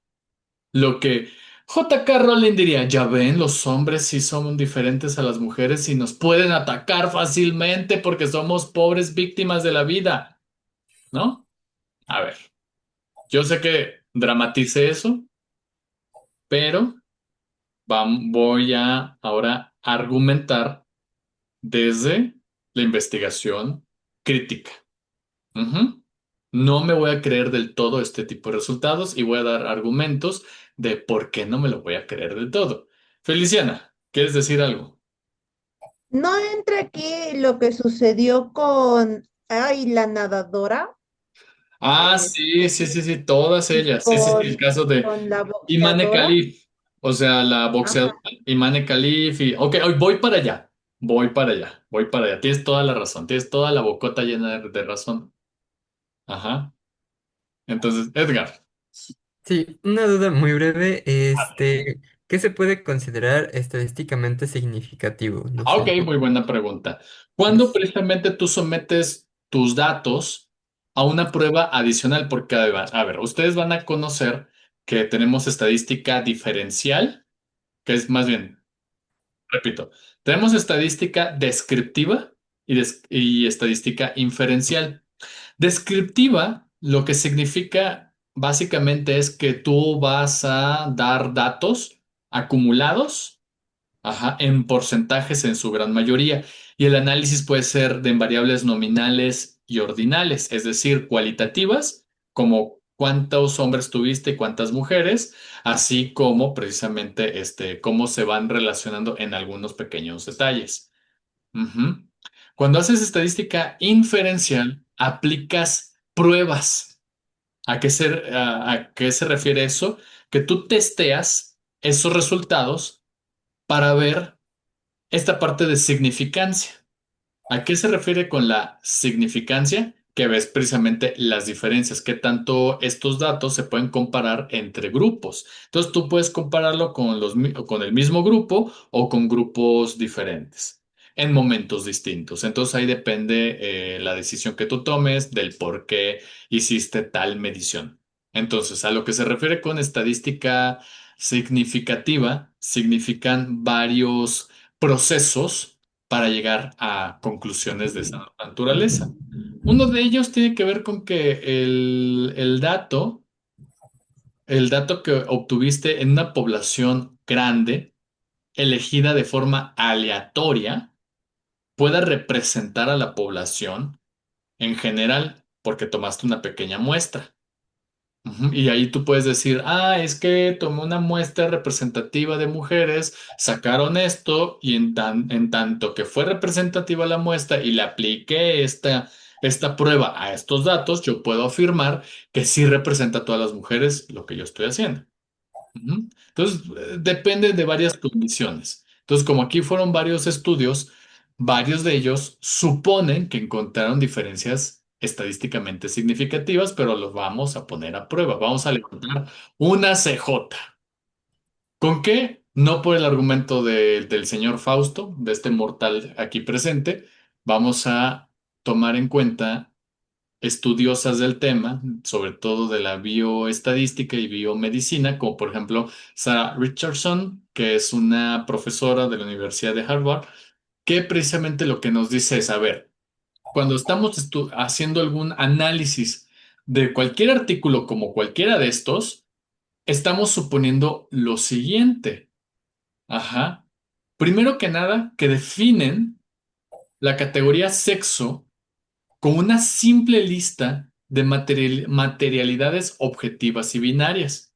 lo que J.K. Rowling diría, ya ven, los hombres sí son diferentes a las mujeres y nos pueden atacar fácilmente porque somos pobres víctimas de la vida, ¿no? A ver, yo sé que dramatice eso, pero voy a ahora argumentar desde la investigación crítica. Ujú. No me voy a creer del todo este tipo de resultados y voy a dar argumentos de por qué no me lo voy a creer del todo. Feliciana, ¿quieres decir algo? No entra aquí lo que sucedió con, ay, la nadadora, Ah, sí, sí, este, sí, sí, todas y ellas. Sí, sí, sí, el caso de con la Imane boxeadora. Khalif, o sea, la Ajá. boxeadora Imane Khalif y... Ok, hoy voy para allá, voy para allá, voy para allá. Tienes toda la razón, tienes toda la bocota llena de razón. Ajá. Entonces, Edgar. Sí, una duda muy breve. ¿Qué se puede considerar estadísticamente significativo? No Ah, ok, sé. muy buena pregunta. ¿Cuándo Gracias. precisamente tú sometes tus datos a una prueba adicional? Porque, a ver, ustedes van a conocer que tenemos estadística diferencial, que es más bien, repito, tenemos estadística descriptiva y estadística inferencial. Descriptiva, lo que significa básicamente es que tú vas a dar datos acumulados Ajá, en porcentajes en su gran mayoría. Y el análisis puede ser de variables nominales y ordinales, es decir, cualitativas, como cuántos hombres tuviste y cuántas mujeres, así como precisamente cómo se van relacionando en algunos pequeños detalles. Ujú. Cuando haces estadística inferencial, aplicas pruebas. ¿A qué se refiere eso? Que tú testeas esos resultados para ver esta parte de significancia. ¿A qué se refiere con la significancia? Que ves precisamente las diferencias, que tanto estos datos se pueden comparar entre grupos. Entonces tú puedes compararlo con con el mismo grupo o con grupos diferentes en momentos distintos. Entonces ahí depende la decisión que tú tomes del por qué hiciste tal medición. Entonces, a lo que se refiere con estadística significativa, significan varios procesos para llegar a conclusiones de esa naturaleza. Uno de ellos tiene que ver con que el dato que obtuviste en una población grande, elegida de forma aleatoria, pueda representar a la población en general, porque tomaste una pequeña muestra. Ujú. Y ahí tú puedes decir, ah, es que tomé una muestra representativa de mujeres, sacaron esto y en tanto que fue representativa la muestra y le apliqué esta prueba a estos datos, yo puedo afirmar que sí representa a todas las mujeres lo que yo estoy haciendo. Ujú. Entonces, depende de varias condiciones. Entonces, como aquí fueron varios estudios, varios de ellos suponen que encontraron diferencias estadísticamente significativas, pero los vamos a poner a prueba. Vamos a levantar una CJ. ¿Con qué? No por el argumento del señor Fausto, de este mortal aquí presente. Vamos a tomar en cuenta estudiosas del tema, sobre todo de la bioestadística y biomedicina, como por ejemplo Sarah Richardson, que es una profesora de la Universidad de Harvard, que precisamente lo que nos dice es, a ver, cuando estamos haciendo algún análisis de cualquier artículo como cualquiera de estos, estamos suponiendo lo siguiente. Ajá. Primero que nada, que definen la categoría sexo con una simple lista de materialidades objetivas y binarias.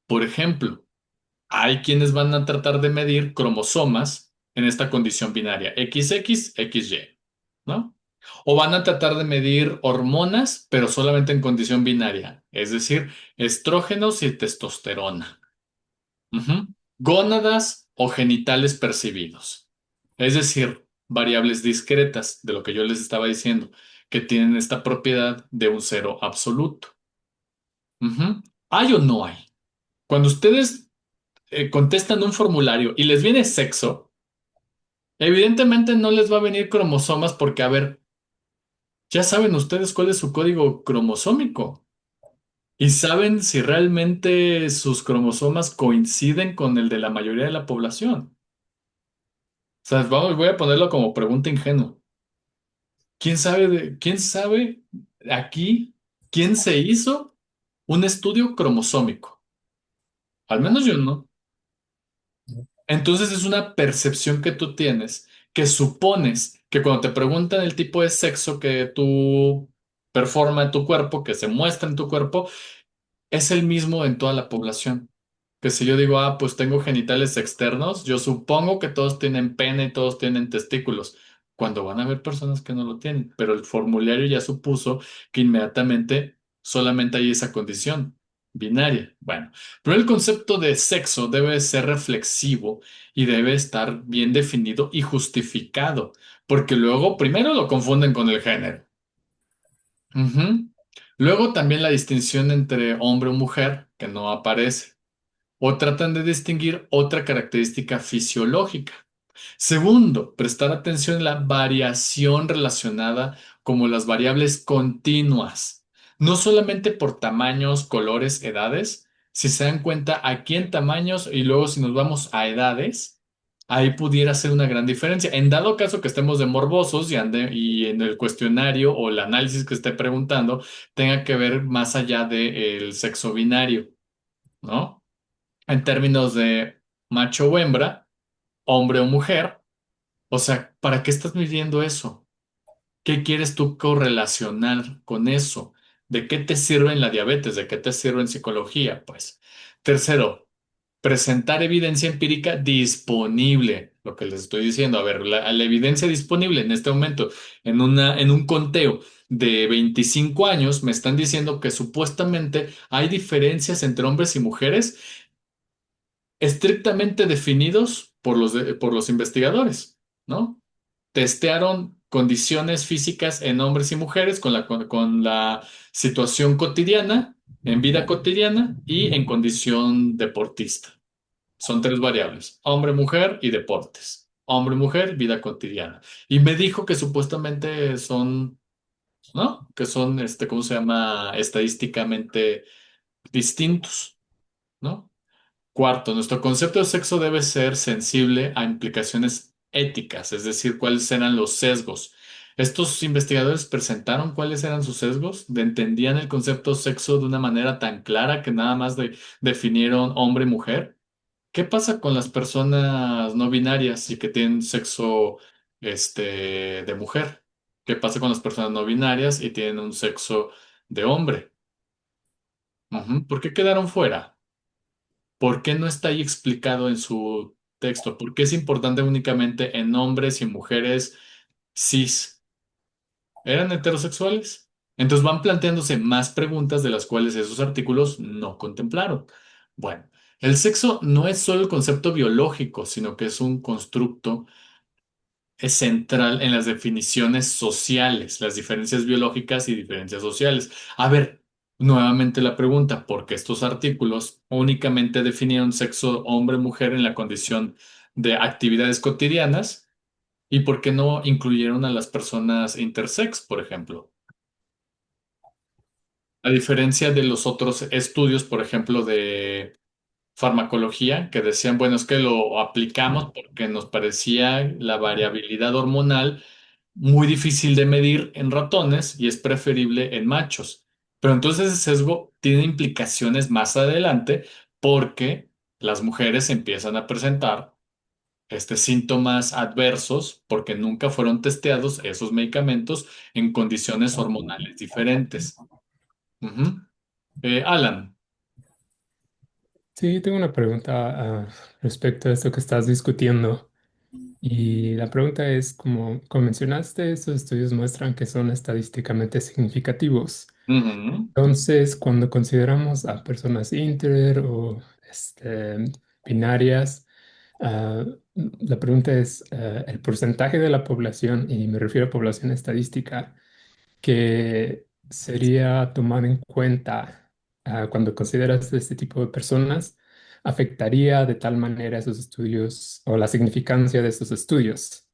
Por ejemplo, hay quienes van a tratar de medir cromosomas en esta condición binaria, XX, XY, ¿no? O van a tratar de medir hormonas, pero solamente en condición binaria, es decir, estrógenos y testosterona. Ujú. Gónadas o genitales percibidos. Es decir, variables discretas de lo que yo les estaba diciendo, que tienen esta propiedad de un cero absoluto. Ujú. ¿Hay o no hay? Cuando ustedes contestan un formulario y les viene sexo, evidentemente no les va a venir cromosomas porque, a ver, ya saben ustedes cuál es su código cromosómico y saben si realmente sus cromosomas coinciden con el de la mayoría de la población. O sea, voy a ponerlo como pregunta ingenua. Quién sabe aquí quién se hizo un estudio cromosómico? Al menos yo no. Entonces es una percepción que tú tienes, que supones que cuando te preguntan el tipo de sexo que tú performa en tu cuerpo, que se muestra en tu cuerpo, es el mismo en toda la población. Que si yo digo, ah, pues tengo genitales externos, yo supongo que todos tienen pene y todos tienen testículos, cuando van a haber personas que no lo tienen, pero el formulario ya supuso que inmediatamente solamente hay esa condición binaria. Bueno, pero el concepto de sexo debe ser reflexivo y debe estar bien definido y justificado, porque luego primero lo confunden con el género. Ujú. Luego también la distinción entre hombre o mujer, que no aparece, o tratan de distinguir otra característica fisiológica. Segundo, prestar atención a la variación relacionada como las variables continuas, no solamente por tamaños, colores, edades. Si se dan cuenta, aquí en tamaños y luego si nos vamos a edades, ahí pudiera ser una gran diferencia. En dado caso que estemos de morbosos y en el cuestionario o el análisis que esté preguntando tenga que ver más allá del sexo binario, ¿no? En términos de macho o hembra, hombre o mujer. O sea, ¿para qué estás midiendo eso? ¿Qué quieres tú correlacionar con eso? ¿De qué te sirve en la diabetes? ¿De qué te sirve en psicología? Pues. Tercero, presentar evidencia empírica disponible. Lo que les estoy diciendo. A ver, la evidencia disponible en este momento, en un conteo de 25 años, me están diciendo que supuestamente hay diferencias entre hombres y mujeres estrictamente definidos por por los investigadores, ¿no? Testearon condiciones físicas en hombres y mujeres con la situación cotidiana, en vida cotidiana y en condición deportista. Son tres variables, hombre, mujer y deportes. Hombre, mujer, vida cotidiana. Y me dijo que supuestamente son, ¿no? Que son, ¿cómo se llama? Estadísticamente distintos, ¿no? Cuarto, nuestro concepto de sexo debe ser sensible a implicaciones éticas, es decir, cuáles eran los sesgos. Estos investigadores presentaron cuáles eran sus sesgos, entendían el concepto sexo de una manera tan clara que nada más definieron hombre y mujer. ¿Qué pasa con las personas no binarias y que tienen sexo, de mujer? ¿Qué pasa con las personas no binarias y tienen un sexo de hombre? Ujú. ¿Por qué quedaron fuera? ¿Por qué no está ahí explicado en su texto? ¿Por qué es importante únicamente en hombres y mujeres cis? ¿Eran heterosexuales? Entonces van planteándose más preguntas de las cuales esos artículos no contemplaron. Bueno, el sexo no es solo el concepto biológico, sino que es un constructo es central en las definiciones sociales, las diferencias biológicas y diferencias sociales. A ver, nuevamente la pregunta, ¿por qué estos artículos únicamente definieron sexo hombre-mujer en la condición de actividades cotidianas y por qué no incluyeron a las personas intersex, por ejemplo? A diferencia de los otros estudios, por ejemplo, de farmacología, que decían, bueno, es que lo aplicamos porque nos parecía la variabilidad hormonal muy difícil de medir en ratones y es preferible en machos. Pero entonces ese sesgo tiene implicaciones más adelante porque las mujeres empiezan a presentar síntomas adversos porque nunca fueron testeados esos medicamentos en condiciones hormonales diferentes. Ujú. Alan. Sí, tengo una pregunta respecto a esto que estás discutiendo. Y la pregunta es, como mencionaste, estos estudios muestran que son estadísticamente significativos. Ujú. Entonces, cuando consideramos a personas inter o binarias, ah, la pregunta es, el porcentaje de la población, y me refiero a población estadística, que sería tomar en cuenta cuando consideras este tipo de personas, afectaría de tal manera esos estudios o la significancia de estos estudios.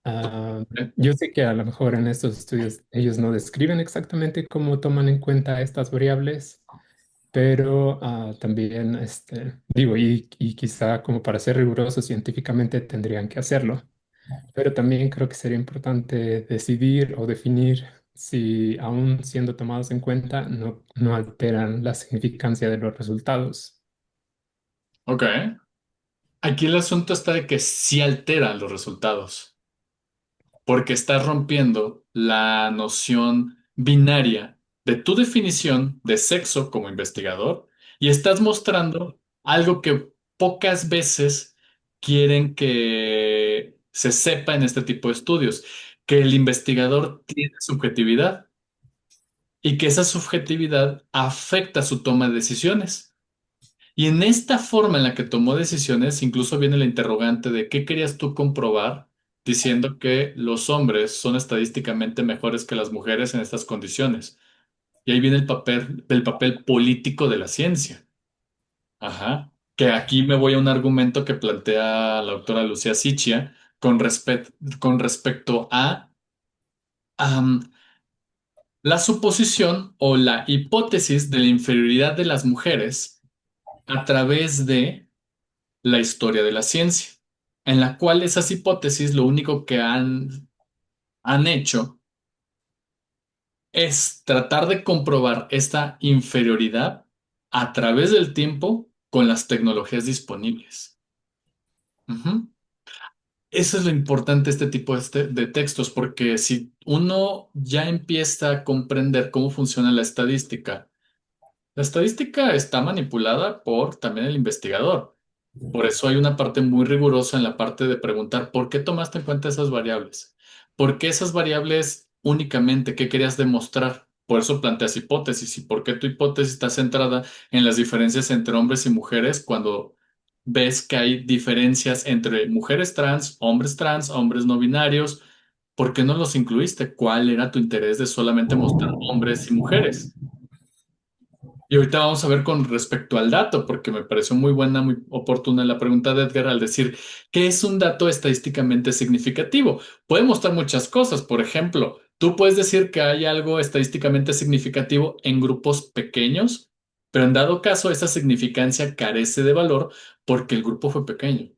Ah, yo sé que a lo mejor en estos estudios ellos no describen exactamente cómo toman en cuenta estas variables, pero también, digo, y quizá como para ser rigurosos científicamente tendrían que hacerlo. Pero también creo que sería importante decidir o definir si, aún siendo tomados en cuenta, no alteran la significancia de los resultados. Ok. Aquí el asunto está de que sí alteran los resultados, porque estás rompiendo la noción binaria de tu definición de sexo como investigador y estás mostrando algo que pocas veces quieren que se sepa en este tipo de estudios, que el investigador tiene subjetividad y que esa subjetividad afecta su toma de decisiones. Y en esta forma en la que tomó decisiones, incluso viene la interrogante de qué querías tú comprobar diciendo que los hombres son estadísticamente mejores que las mujeres en estas condiciones. Y ahí viene el papel político de la ciencia. Ajá. Que aquí me voy a un argumento que plantea la doctora Lucía Sichia con respecto a am, la suposición o la hipótesis de la inferioridad de las mujeres a través de la historia de la ciencia, en la cual esas hipótesis lo único que han hecho es tratar de comprobar esta inferioridad a través del tiempo con las tecnologías disponibles. Ujú. Eso es lo importante de este tipo de textos, porque si uno ya empieza a comprender cómo funciona la estadística está manipulada por también el investigador. Por eso hay una parte muy rigurosa en la parte de preguntar por qué tomaste en cuenta esas variables. ¿Por qué esas variables únicamente? ¿Qué querías demostrar? Por eso planteas hipótesis. ¿Y por qué tu hipótesis está centrada en las diferencias entre hombres y mujeres cuando ves que hay diferencias entre mujeres trans, hombres no binarios? ¿Por qué no los incluiste? ¿Cuál era tu interés de solamente mostrar hombres y mujeres? Y ahorita vamos a ver con respecto al dato, porque me pareció muy buena, muy oportuna la pregunta de Edgar al decir, ¿qué es un dato estadísticamente significativo? Puede mostrar muchas cosas. Por ejemplo, tú puedes decir que hay algo estadísticamente significativo en grupos pequeños, pero en dado caso esa significancia carece de valor porque el grupo fue pequeño.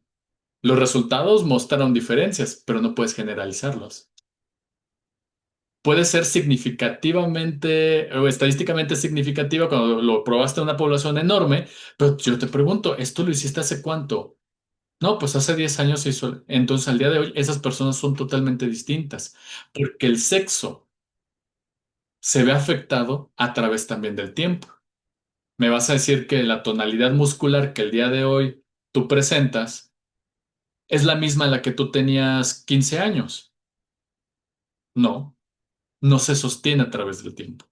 Los resultados mostraron diferencias, pero no puedes generalizarlos. Puede ser significativamente o estadísticamente significativa cuando lo probaste en una población enorme, pero yo te pregunto, ¿esto lo hiciste hace cuánto? No, pues hace 10 años se hizo. Entonces, al día de hoy, esas personas son totalmente distintas, porque el sexo se ve afectado a través también del tiempo. ¿Me vas a decir que la tonalidad muscular que el día de hoy tú presentas es la misma a la que tú tenías 15 años? No, no se sostiene a través del tiempo.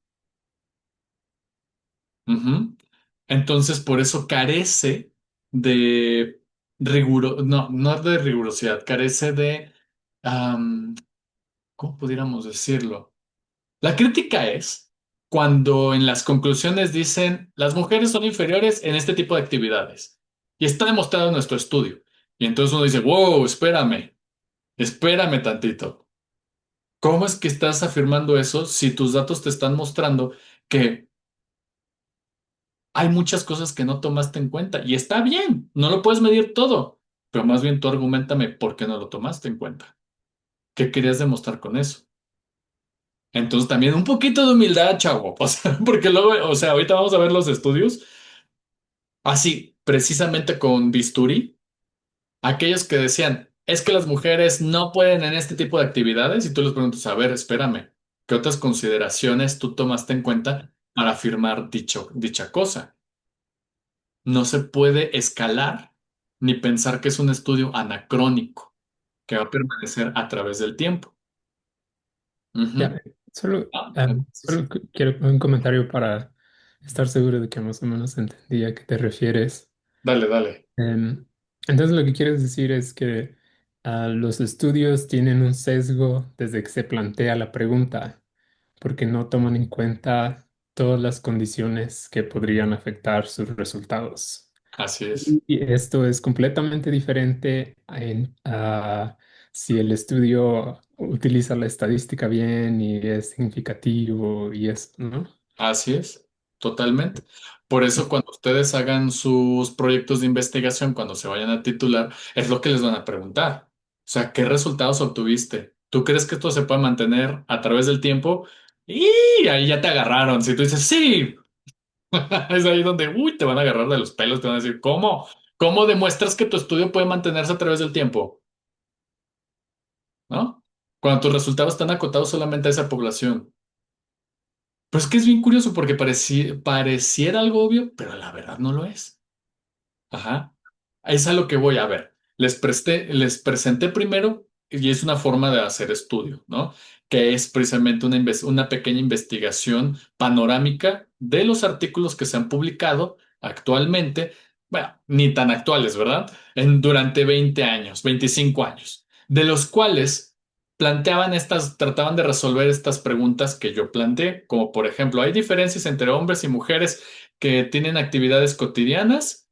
Ujú. Entonces, por eso carece de no de rigurosidad, carece de, am, ¿cómo pudiéramos decirlo? La crítica es cuando en las conclusiones dicen las mujeres son inferiores en este tipo de actividades. Y está demostrado en nuestro estudio. Y entonces uno dice, wow, espérame tantito. ¿Cómo es que estás afirmando eso si tus datos te están mostrando que hay muchas cosas que no tomaste en cuenta y está bien, no lo puedes medir todo, pero más bien tú argumentame por qué no lo tomaste en cuenta? ¿Qué querías demostrar con eso? Entonces también un poquito de humildad, chavo, o sea, porque luego, o sea, ahorita vamos a ver los estudios, así, precisamente con bisturí, aquellos que decían, es que las mujeres no pueden en este tipo de actividades y tú les preguntas, a ver, espérame, ¿qué otras consideraciones tú tomaste en cuenta para afirmar dicha cosa? No se puede escalar ni pensar que es un estudio anacrónico que va a permanecer a través del tiempo. Ujú. Ya, solo, Ah, quiero un comentario para estar seguro de que más o menos entendí a qué te refieres. dale, dale. Em, entonces lo que quieres decir es que los estudios tienen un sesgo desde que se plantea la pregunta, porque no toman en cuenta todas las condiciones que podrían afectar sus resultados. Así es. Y esto es completamente diferente si el estudio utiliza la estadística bien y es significativo y es, ¿no? Así es. Totalmente. Por eso cuando ustedes hagan sus proyectos de investigación, cuando se vayan a titular, es lo que les van a preguntar. O sea, ¿qué resultados obtuviste? ¿Tú crees que esto se puede mantener a través del tiempo? Y ahí ya te agarraron. Si tú dices, sí, es ahí donde, uy, te van a agarrar de los pelos, te van a decir, ¿cómo? ¿Cómo demuestras que tu estudio puede mantenerse a través del tiempo? ¿No? Cuando tus resultados están acotados solamente a esa población. Pues es que es bien curioso porque pareciera algo obvio, pero la verdad no lo es. Ajá. Es a lo que voy a ver. Les presenté primero, y es una forma de hacer estudio, ¿no? Que es precisamente una pequeña investigación panorámica de los artículos que se han publicado actualmente, bueno, ni tan actuales, ¿verdad? Durante 20 años, 25 años, de los cuales trataban de resolver estas preguntas que yo planteé, como por ejemplo, ¿hay diferencias entre hombres y mujeres que tienen actividades cotidianas?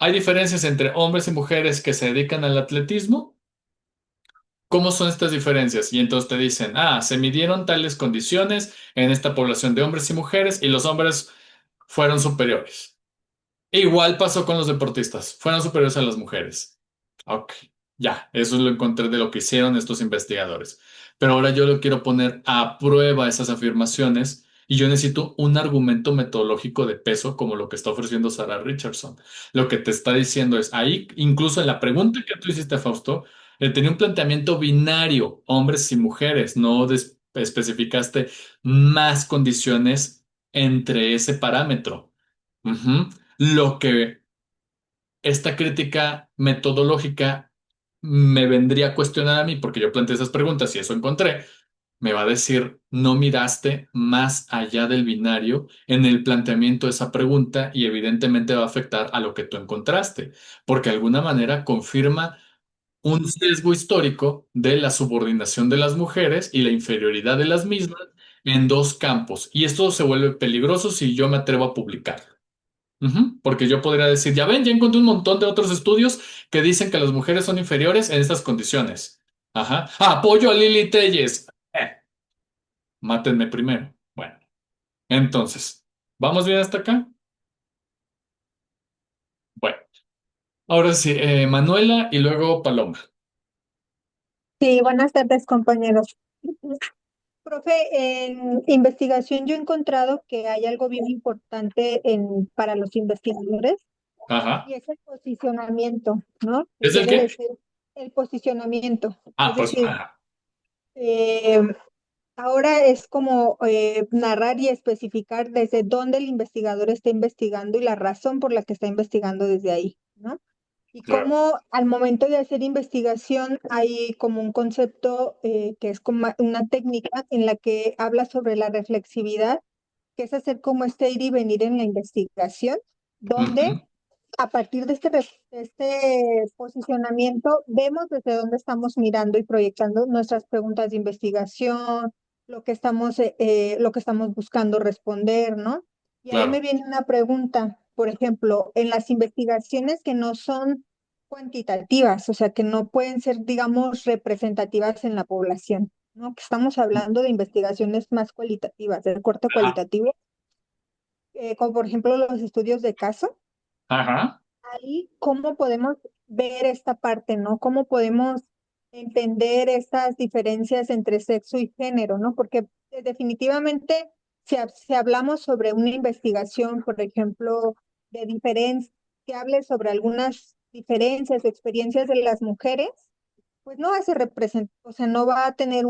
¿Hay diferencias entre hombres y mujeres que se dedican al atletismo? ¿Cómo son estas diferencias? Y entonces te dicen, se midieron tales condiciones en esta población de hombres y mujeres y los hombres fueron superiores. Igual pasó con los deportistas, fueron superiores a las mujeres. Ok, ya, eso lo encontré de lo que hicieron estos investigadores. Pero ahora yo lo quiero poner a prueba esas afirmaciones y yo necesito un argumento metodológico de peso como lo que está ofreciendo Sarah Richardson. Lo que te está diciendo es, ahí, incluso en la pregunta que tú hiciste, Fausto, Tenía un planteamiento binario, hombres y mujeres, no especificaste más condiciones entre ese parámetro. Ujú. Lo que esta crítica metodológica me vendría a cuestionar a mí, porque yo planteé esas preguntas y eso encontré, me va a decir, no miraste más allá del binario en el planteamiento de esa pregunta y evidentemente va a afectar a lo que tú encontraste, porque de alguna manera confirma un sesgo histórico de la subordinación de las mujeres y la inferioridad de las mismas en dos campos. Y esto se vuelve peligroso si yo me atrevo a publicarlo. Ujú. Porque yo podría decir, ya ven, ya encontré un montón de otros estudios que dicen que las mujeres son inferiores en estas condiciones. Ajá. Apoyo a Lili Telles. Mátenme primero. Bueno, entonces, ¿vamos bien hasta acá? Bueno, ahora sí, Manuela y luego Paloma. Sí, buenas tardes, compañeros. Profe, en investigación yo he encontrado que hay algo bien importante para los investigadores Ajá. y es el posicionamiento, ¿no? Que ¿Es el quiere qué? decir el posicionamiento. Ah, Es pues, decir, ajá. eh, ahora es como narrar y especificar desde dónde el investigador está investigando y la razón por la que está investigando desde ahí, ¿no? Y Claro. cómo al momento de hacer investigación hay como un concepto que es como una técnica en la que habla sobre la reflexividad, que es hacer como este ir y venir en la investigación, donde Ujú. a partir de este posicionamiento vemos desde dónde estamos mirando y proyectando nuestras preguntas de investigación, lo que estamos buscando responder, ¿no? Y ahí me Claro. viene una pregunta, por ejemplo, en las investigaciones que no son cuantitativas, o sea, que no pueden ser, digamos, representativas en la población, ¿no? Que estamos hablando de investigaciones más cualitativas, de corte Ajá. cualitativo, como por ejemplo los estudios de caso. Ajá. Ahí, ¿cómo podemos ver esta parte, ¿no? ¿Cómo podemos entender estas diferencias entre sexo y género, ¿no? Porque definitivamente, si hablamos sobre una investigación, por ejemplo, de diferencia, que hable sobre algunas diferencias, experiencias de las mujeres, pues no hace representar, o sea, no va a tener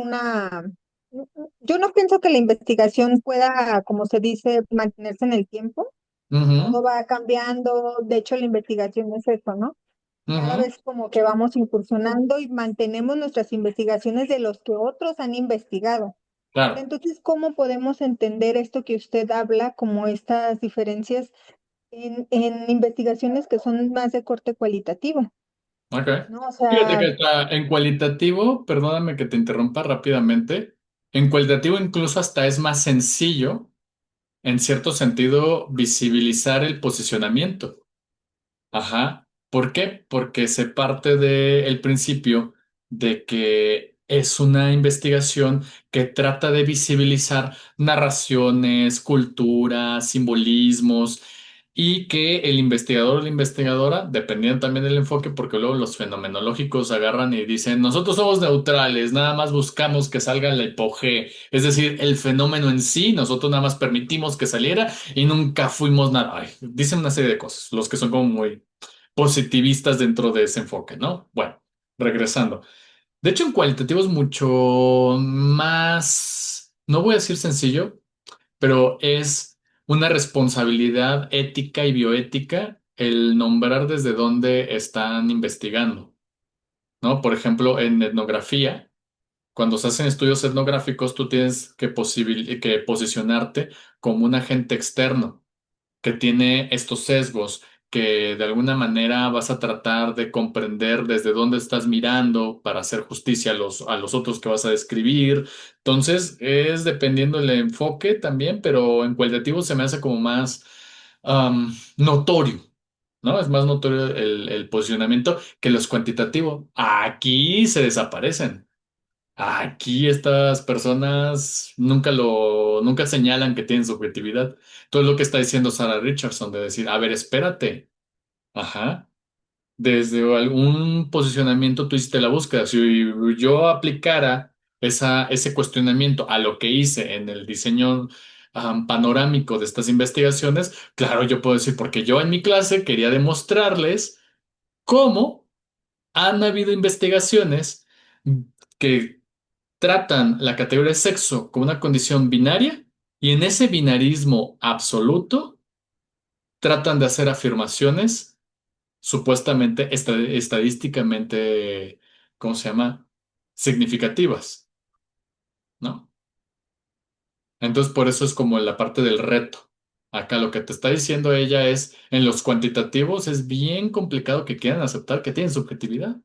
yo no pienso que la investigación pueda, como se dice, mantenerse en el tiempo. Ujú. Todo va cambiando, de hecho la investigación es eso, ¿no? Cada Ujú. vez como que vamos incursionando y mantenemos nuestras investigaciones de los que otros han investigado. Pero Claro. entonces, ¿cómo podemos entender esto que usted habla como estas diferencias en investigaciones que son más de corte cualitativo? Ok. ¿No? O Fíjate sea, que en cualitativo, perdóname que te interrumpa rápidamente, en cualitativo incluso hasta es más sencillo, en cierto sentido, visibilizar el posicionamiento. Ajá. ¿Por qué? Porque se parte del principio de que es una investigación que trata de visibilizar narraciones, culturas, simbolismos y que el investigador o la investigadora, dependiendo también del enfoque, porque luego los fenomenológicos agarran y dicen, nosotros somos neutrales, nada más buscamos que salga la hipogea, es decir, el fenómeno en sí, nosotros nada más permitimos que saliera y nunca fuimos nada. Ay, dicen una serie de cosas, los que son como muy positivistas dentro de ese enfoque, ¿no? Bueno, regresando. De hecho, en cualitativo es mucho más, no voy a decir sencillo, pero es una responsabilidad ética y bioética el nombrar desde dónde están investigando, ¿no? Por ejemplo, en etnografía. Cuando se hacen estudios etnográficos, tú tienes que posicionarte como un agente externo que tiene estos sesgos, que de alguna manera vas a tratar de comprender desde dónde estás mirando para hacer justicia a los otros que vas a describir. Entonces, es dependiendo del enfoque también, pero en cualitativo se me hace como más notorio. ¿No? Es más notorio el posicionamiento que los cuantitativos. Aquí se desaparecen. Aquí estas personas nunca señalan que tienen subjetividad. Todo lo que está diciendo Sarah Richardson de decir, a ver, espérate. Ajá. Desde algún posicionamiento tú hiciste la búsqueda. Si yo aplicara ese cuestionamiento a lo que hice en el diseño panorámico de estas investigaciones, claro, yo puedo decir, porque yo en mi clase quería demostrarles cómo han habido investigaciones que tratan la categoría de sexo como una condición binaria y en ese binarismo absoluto tratan de hacer afirmaciones supuestamente estadísticamente, ¿cómo se llama? Significativas, ¿no? Entonces, por eso es como la parte del reto. Acá lo que te está diciendo ella es, en los cuantitativos es bien complicado que quieran aceptar que tienen subjetividad,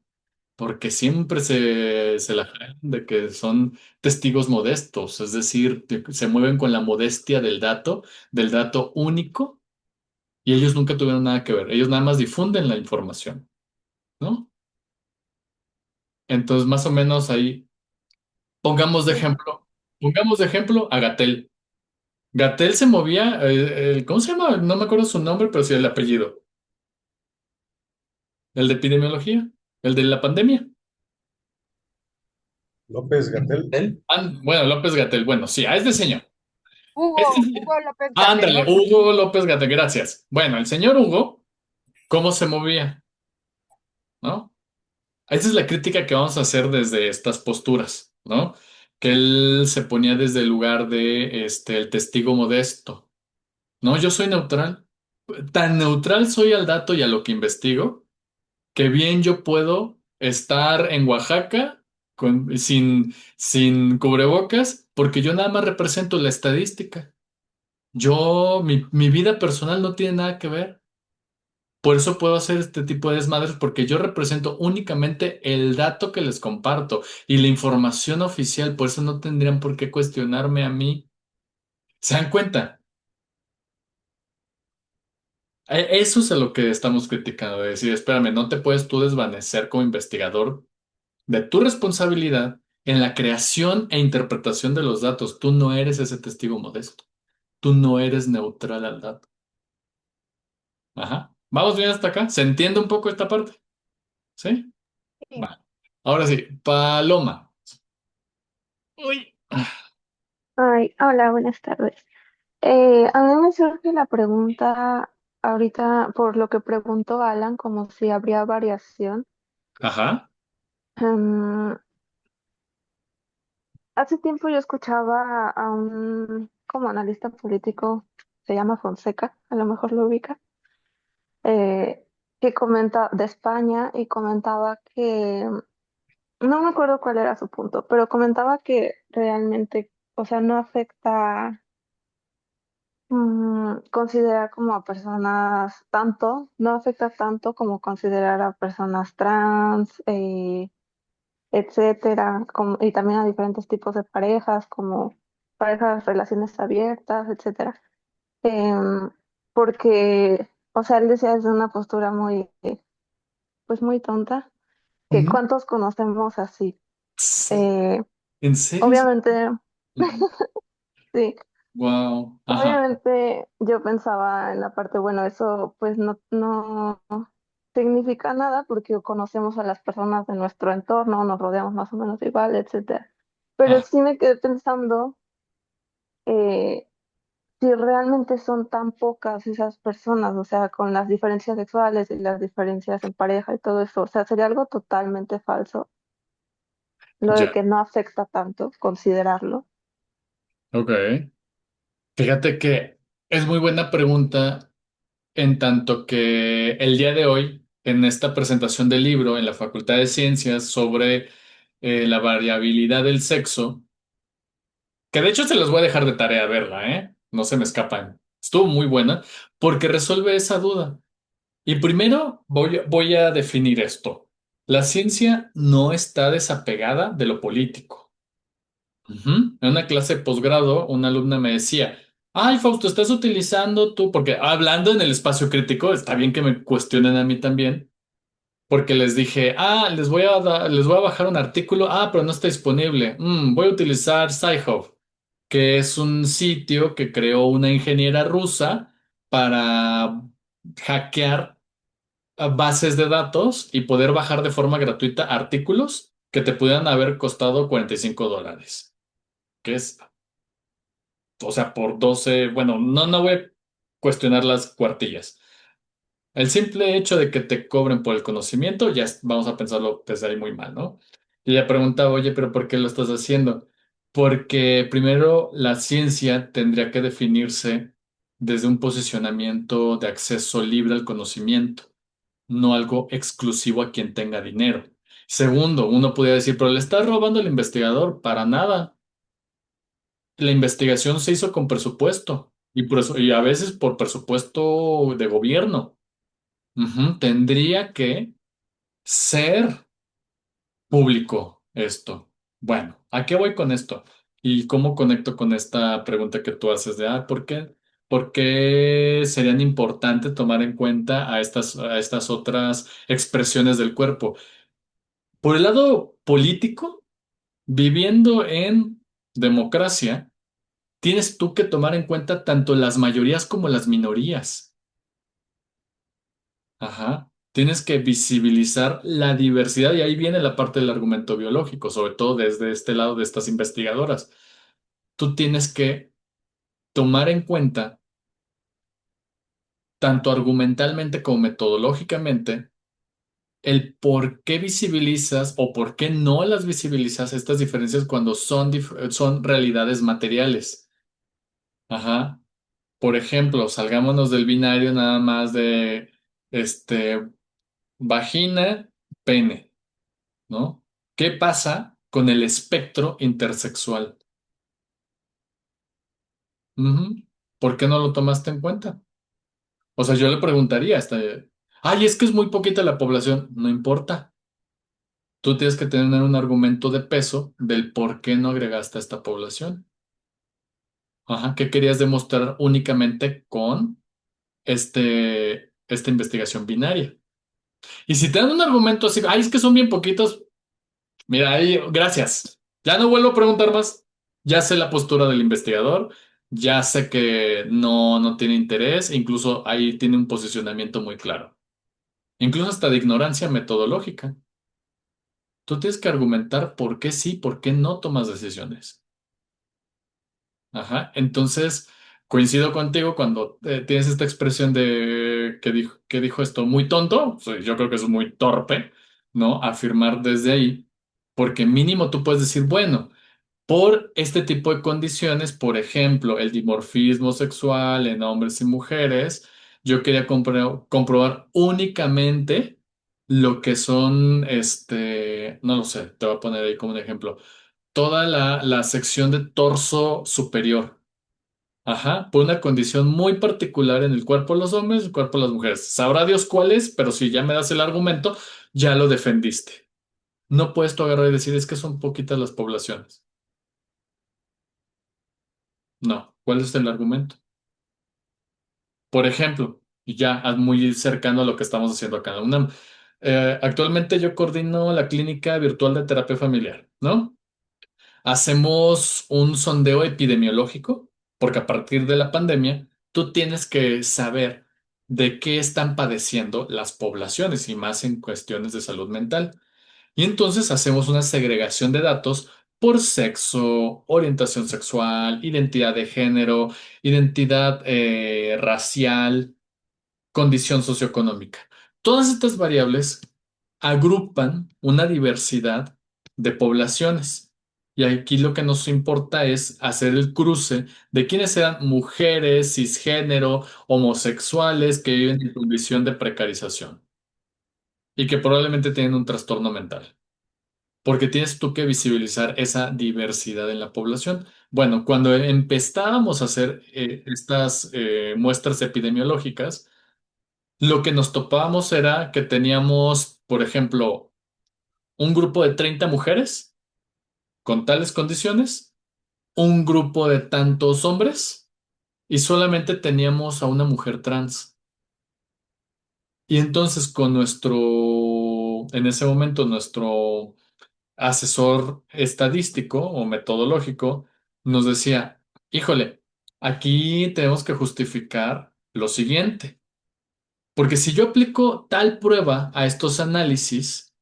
porque siempre se la jalan de que son testigos modestos, es decir, se mueven con la modestia del dato único, y ellos nunca tuvieron nada que ver, ellos nada más difunden la información, ¿no? Entonces, más o menos ahí, pongamos de ejemplo a Gatel. Gatel se movía, ¿cómo se llama? No me acuerdo su nombre, pero sí el apellido. El de epidemiología, el de la pandemia. López Gatel. Bueno, López Gatel, bueno, sí, a este señor. Hugo López Gatell, Ándale, ¿no? Hugo López Gatel, gracias. Bueno, el señor Hugo, ¿cómo se movía? ¿No? Esa es la crítica que vamos a hacer desde estas posturas, ¿no? Que él se ponía desde el lugar de el testigo modesto. No, yo soy neutral. Tan neutral soy al dato y a lo que investigo, que bien yo puedo estar en Oaxaca sin cubrebocas, porque yo nada más represento la estadística. Mi vida personal no tiene nada que ver. Por eso puedo hacer este tipo de desmadres, porque yo represento únicamente el dato que les comparto y la información oficial, por eso no tendrían por qué cuestionarme a mí. ¿Se dan cuenta? Eso es a lo que estamos criticando, de decir, espérame, no te puedes tú desvanecer como investigador de tu responsabilidad en la creación e interpretación de los datos. Tú no eres ese testigo modesto. Tú no eres neutral al dato. Ajá. ¿Vamos bien hasta acá? ¿Se entiende un poco esta parte? ¿Sí? Sí. Va. Ahora sí, Paloma. Uy. Ay, hola, buenas tardes. A mí me surge la pregunta ahorita por lo que preguntó Alan, como si habría variación. Ajá. Em, Hace tiempo yo escuchaba a un como analista político, se llama Fonseca, a lo mejor lo ubica, que comenta de España y comentaba que, no me acuerdo cuál era su punto, pero comentaba que realmente, o sea, no afecta. Considerar como a personas tanto, no afecta tanto como considerar a personas trans, etcétera, y también a diferentes tipos de parejas, como parejas, relaciones abiertas, etcétera. Em, Porque, o sea, él decía desde una postura muy, pues muy tonta, que Ujú. cuántos conocemos así. Tss, Eh, ¿En serio? Obviamente, sí. Wow. Ajá. Obviamente yo pensaba en la parte, bueno, eso pues no significa nada porque conocemos a las personas de nuestro entorno, nos rodeamos más o menos igual, etcétera. Pero Ah, sí me quedé pensando eh, si realmente son tan pocas esas personas, o sea, con las diferencias sexuales y las diferencias en pareja y todo eso, o sea, sería algo totalmente falso, lo de ya. que no afecta tanto considerarlo. Ok. Fíjate que es muy buena pregunta en tanto que el día de hoy, en esta presentación del libro en la Facultad de Ciencias sobre la variabilidad del sexo, que de hecho se los voy a dejar de tarea verla, ¿eh? No se me escapan. Estuvo muy buena porque resuelve esa duda. Y primero voy a definir esto. La ciencia no está desapegada de lo político. Ujú. En una clase de posgrado, una alumna me decía, ay, Fausto, estás utilizando tú, porque hablando en el espacio crítico, está bien que me cuestionen a mí también, porque les dije, les voy a bajar un artículo, pero no está disponible. Voy a utilizar Sci-Hub, que es un sitio que creó una ingeniera rusa para hackear bases de datos y poder bajar de forma gratuita artículos que te pudieran haber costado $45, que es, o sea, por 12, bueno, no voy a cuestionar las cuartillas. El simple hecho de que te cobren por el conocimiento, vamos a pensarlo desde ahí muy mal, ¿no? Y ella preguntaba, oye, pero ¿por qué lo estás haciendo? Porque primero la ciencia tendría que definirse desde un posicionamiento de acceso libre al conocimiento, no algo exclusivo a quien tenga dinero. Segundo, uno podría decir, pero le estás robando al investigador. Para nada. La investigación se hizo con presupuesto y a veces por presupuesto de gobierno. Ujú. Tendría que ser público esto. Bueno, ¿a qué voy con esto? ¿Y cómo conecto con esta pregunta que tú haces de, ¿por qué serían importantes tomar en cuenta a estas otras expresiones del cuerpo? Por el lado político, viviendo en democracia, tienes tú que tomar en cuenta tanto las mayorías como las minorías. Ajá. Tienes que visibilizar la diversidad y ahí viene la parte del argumento biológico, sobre todo desde este lado de estas investigadoras. Tú tienes que tomar en cuenta, tanto argumentalmente como metodológicamente, el por qué visibilizas o por qué no las visibilizas estas diferencias cuando son realidades materiales. Ajá. Por ejemplo, salgámonos del binario nada más de este, vagina, pene. ¿No? ¿Qué pasa con el espectro intersexual? Ujú. ¿Por qué no lo tomaste en cuenta? O sea, yo le preguntaría ay, es que es muy poquita la población. No importa. Tú tienes que tener un argumento de peso del por qué no agregaste a esta población. Ajá, ¿qué querías demostrar únicamente con esta investigación binaria? Y si te dan un argumento así, ay, es que son bien poquitos, mira, ahí, gracias. Ya no vuelvo a preguntar más. Ya sé la postura del investigador, ya sé que no tiene interés, incluso ahí tiene un posicionamiento muy claro. Incluso hasta de ignorancia metodológica. Tú tienes que argumentar por qué sí, por qué no tomas decisiones. Ajá. Entonces, coincido contigo cuando tienes esta expresión de que dijo esto muy tonto. O sea, yo creo que es muy torpe, ¿no? Afirmar desde ahí, porque mínimo tú puedes decir, bueno. Por este tipo de condiciones, por ejemplo, el dimorfismo sexual en hombres y mujeres, yo quería comprobar únicamente lo que son, no lo sé, te voy a poner ahí como un ejemplo, toda la sección de torso superior, ajá, por una condición muy particular en el cuerpo de los hombres y el cuerpo de las mujeres. Sabrá Dios cuál es, pero si ya me das el argumento, ya lo defendiste. No puedes tú agarrar y decir, es que son poquitas las poblaciones. No, ¿cuál es el argumento? Por ejemplo, y ya muy cercano a lo que estamos haciendo acá en la UNAM. Actualmente yo coordino la clínica virtual de terapia familiar, ¿no? Hacemos un sondeo epidemiológico, porque a partir de la pandemia, tú tienes que saber de qué están padeciendo las poblaciones y más en cuestiones de salud mental. Y entonces hacemos una segregación de datos por sexo, orientación sexual, identidad de género, identidad racial, condición socioeconómica. Todas estas variables agrupan una diversidad de poblaciones. Y aquí lo que nos importa es hacer el cruce de quiénes sean mujeres, cisgénero, homosexuales que viven en condición de precarización y que probablemente tienen un trastorno mental. Porque tienes tú que visibilizar esa diversidad en la población. Bueno, cuando empezábamos a hacer estas muestras epidemiológicas, lo que nos topábamos era que teníamos, por ejemplo, un grupo de 30 mujeres con tales condiciones, un grupo de tantos hombres y solamente teníamos a una mujer trans. Y entonces con en ese momento, nuestro asesor estadístico o metodológico nos decía, híjole, aquí tenemos que justificar lo siguiente, porque si yo aplico tal prueba a estos análisis,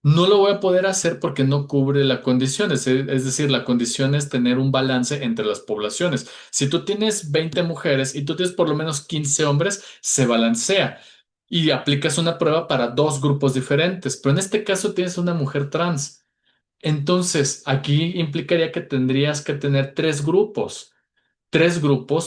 no lo voy a poder hacer porque no cubre la condición, es decir, la condición es tener un balance entre las poblaciones. Si tú tienes 20 mujeres y tú tienes por lo menos 15 hombres, se balancea. y aplicas una prueba para dos grupos diferentes, pero en este caso tienes una mujer trans. Entonces, aquí implicaría que tendrías que tener tres grupos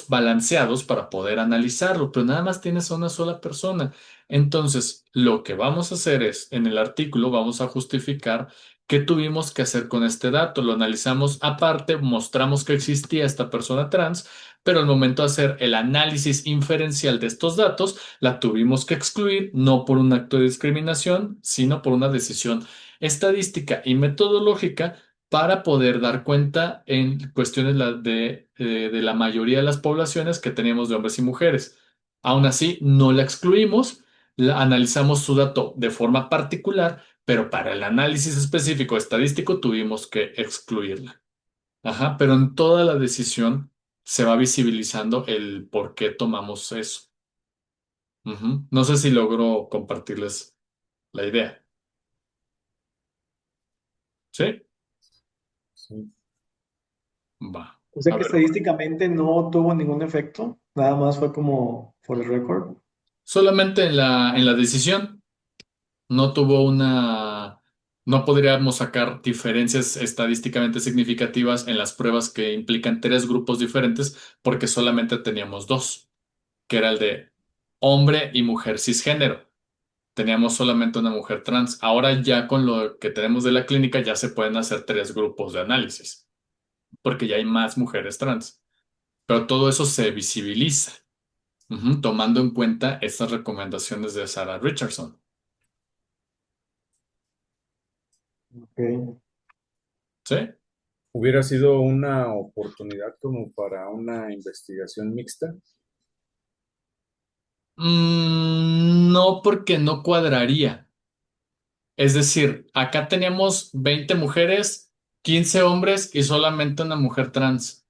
balanceados para poder analizarlo, pero nada más tienes a una sola persona. Entonces, lo que vamos a hacer es, en el artículo vamos a justificar qué tuvimos que hacer con este dato. Lo analizamos aparte, mostramos que existía esta persona trans, pero al momento de hacer el análisis inferencial de estos datos, la tuvimos que excluir, no por un acto de discriminación, sino por una decisión estadística y metodológica para poder dar cuenta en cuestiones de la mayoría de las poblaciones que teníamos de hombres y mujeres. Aún así, no la excluimos, analizamos su dato de forma particular, pero para el análisis específico estadístico tuvimos que excluirla. Ajá, pero en toda la decisión se va visibilizando el por qué tomamos eso. Ujú. No sé si logro compartirles la idea. ¿Sí? Sí. Va. O sea A que ver. estadísticamente no tuvo ningún efecto, nada más fue como por el récord. Solamente en la decisión no tuvo no podríamos sacar diferencias estadísticamente significativas en las pruebas que implican tres grupos diferentes porque solamente teníamos dos, que era el de hombre y mujer cisgénero. Teníamos solamente una mujer trans. Ahora ya con lo que tenemos de la clínica ya se pueden hacer tres grupos de análisis porque ya hay más mujeres trans. Pero todo eso se visibiliza, tomando en cuenta estas recomendaciones de Sarah Richardson. Ok. ¿Sí? Hubiera sido una oportunidad como para una investigación mixta. No, porque no cuadraría. Es decir, acá teníamos 20 mujeres, 15 hombres y solamente una mujer trans.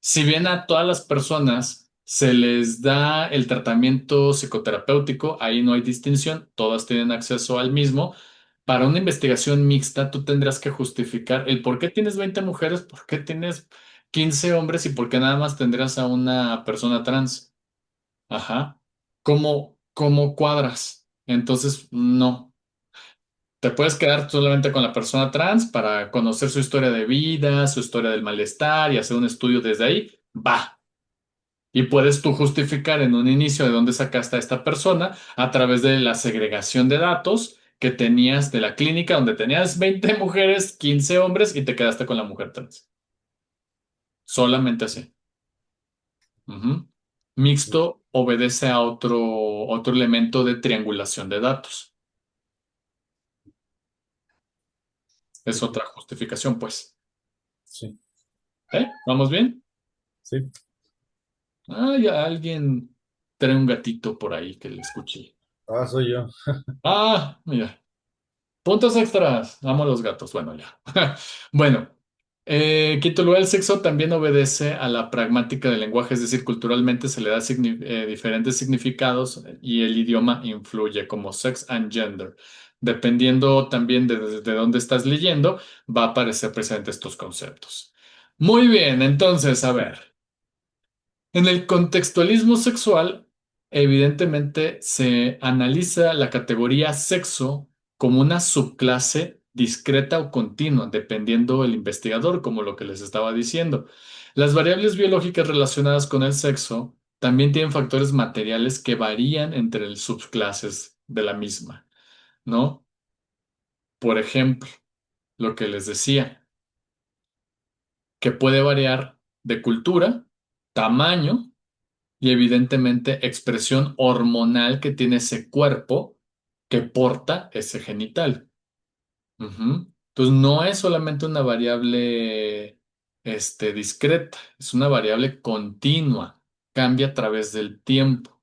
Si bien a todas las personas se les da el tratamiento psicoterapéutico, ahí no hay distinción, todas tienen acceso al mismo. Para una investigación mixta, tú tendrás que justificar el por qué tienes 20 mujeres, por qué tienes 15 hombres y por qué nada más tendrás a una persona trans. Ajá. ¿Cómo cuadras? Entonces, no. Te puedes quedar solamente con la persona trans para conocer su historia de vida, su historia del malestar y hacer un estudio desde ahí. Va. Y puedes tú justificar en un inicio de dónde sacaste a esta persona a través de la segregación de datos que tenías de la clínica, donde tenías 20 mujeres, 15 hombres y te quedaste con la mujer trans. Solamente así. Ujú. Mixto obedece a otro elemento de triangulación de datos. Es otra justificación, pues. Sí, ¿Vamos bien? sí. Ah, ya alguien trae un gatito por ahí que le escuché. Ah, soy yo. Ah, mira. Puntos extras. Amo a los gatos. Bueno, ya. Bueno, quinto lugar, el sexo también obedece a la pragmática del lenguaje, es decir, culturalmente se le da diferentes significados y el idioma influye como sex and gender. Dependiendo también de dónde estás leyendo, va a aparecer presente estos conceptos. Muy bien, entonces, a ver. En el contextualismo sexual, evidentemente se analiza la categoría sexo como una subclase discreta o continua, dependiendo del investigador, como lo que les estaba diciendo. Las variables biológicas relacionadas con el sexo también tienen factores materiales que varían entre las subclases de la misma, ¿no? Por ejemplo, lo que les decía, que puede variar de cultura, tamaño, y evidentemente expresión hormonal que tiene ese cuerpo que porta ese genital. Ujú. Entonces no es solamente una variable discreta, es una variable continua, cambia a través del tiempo.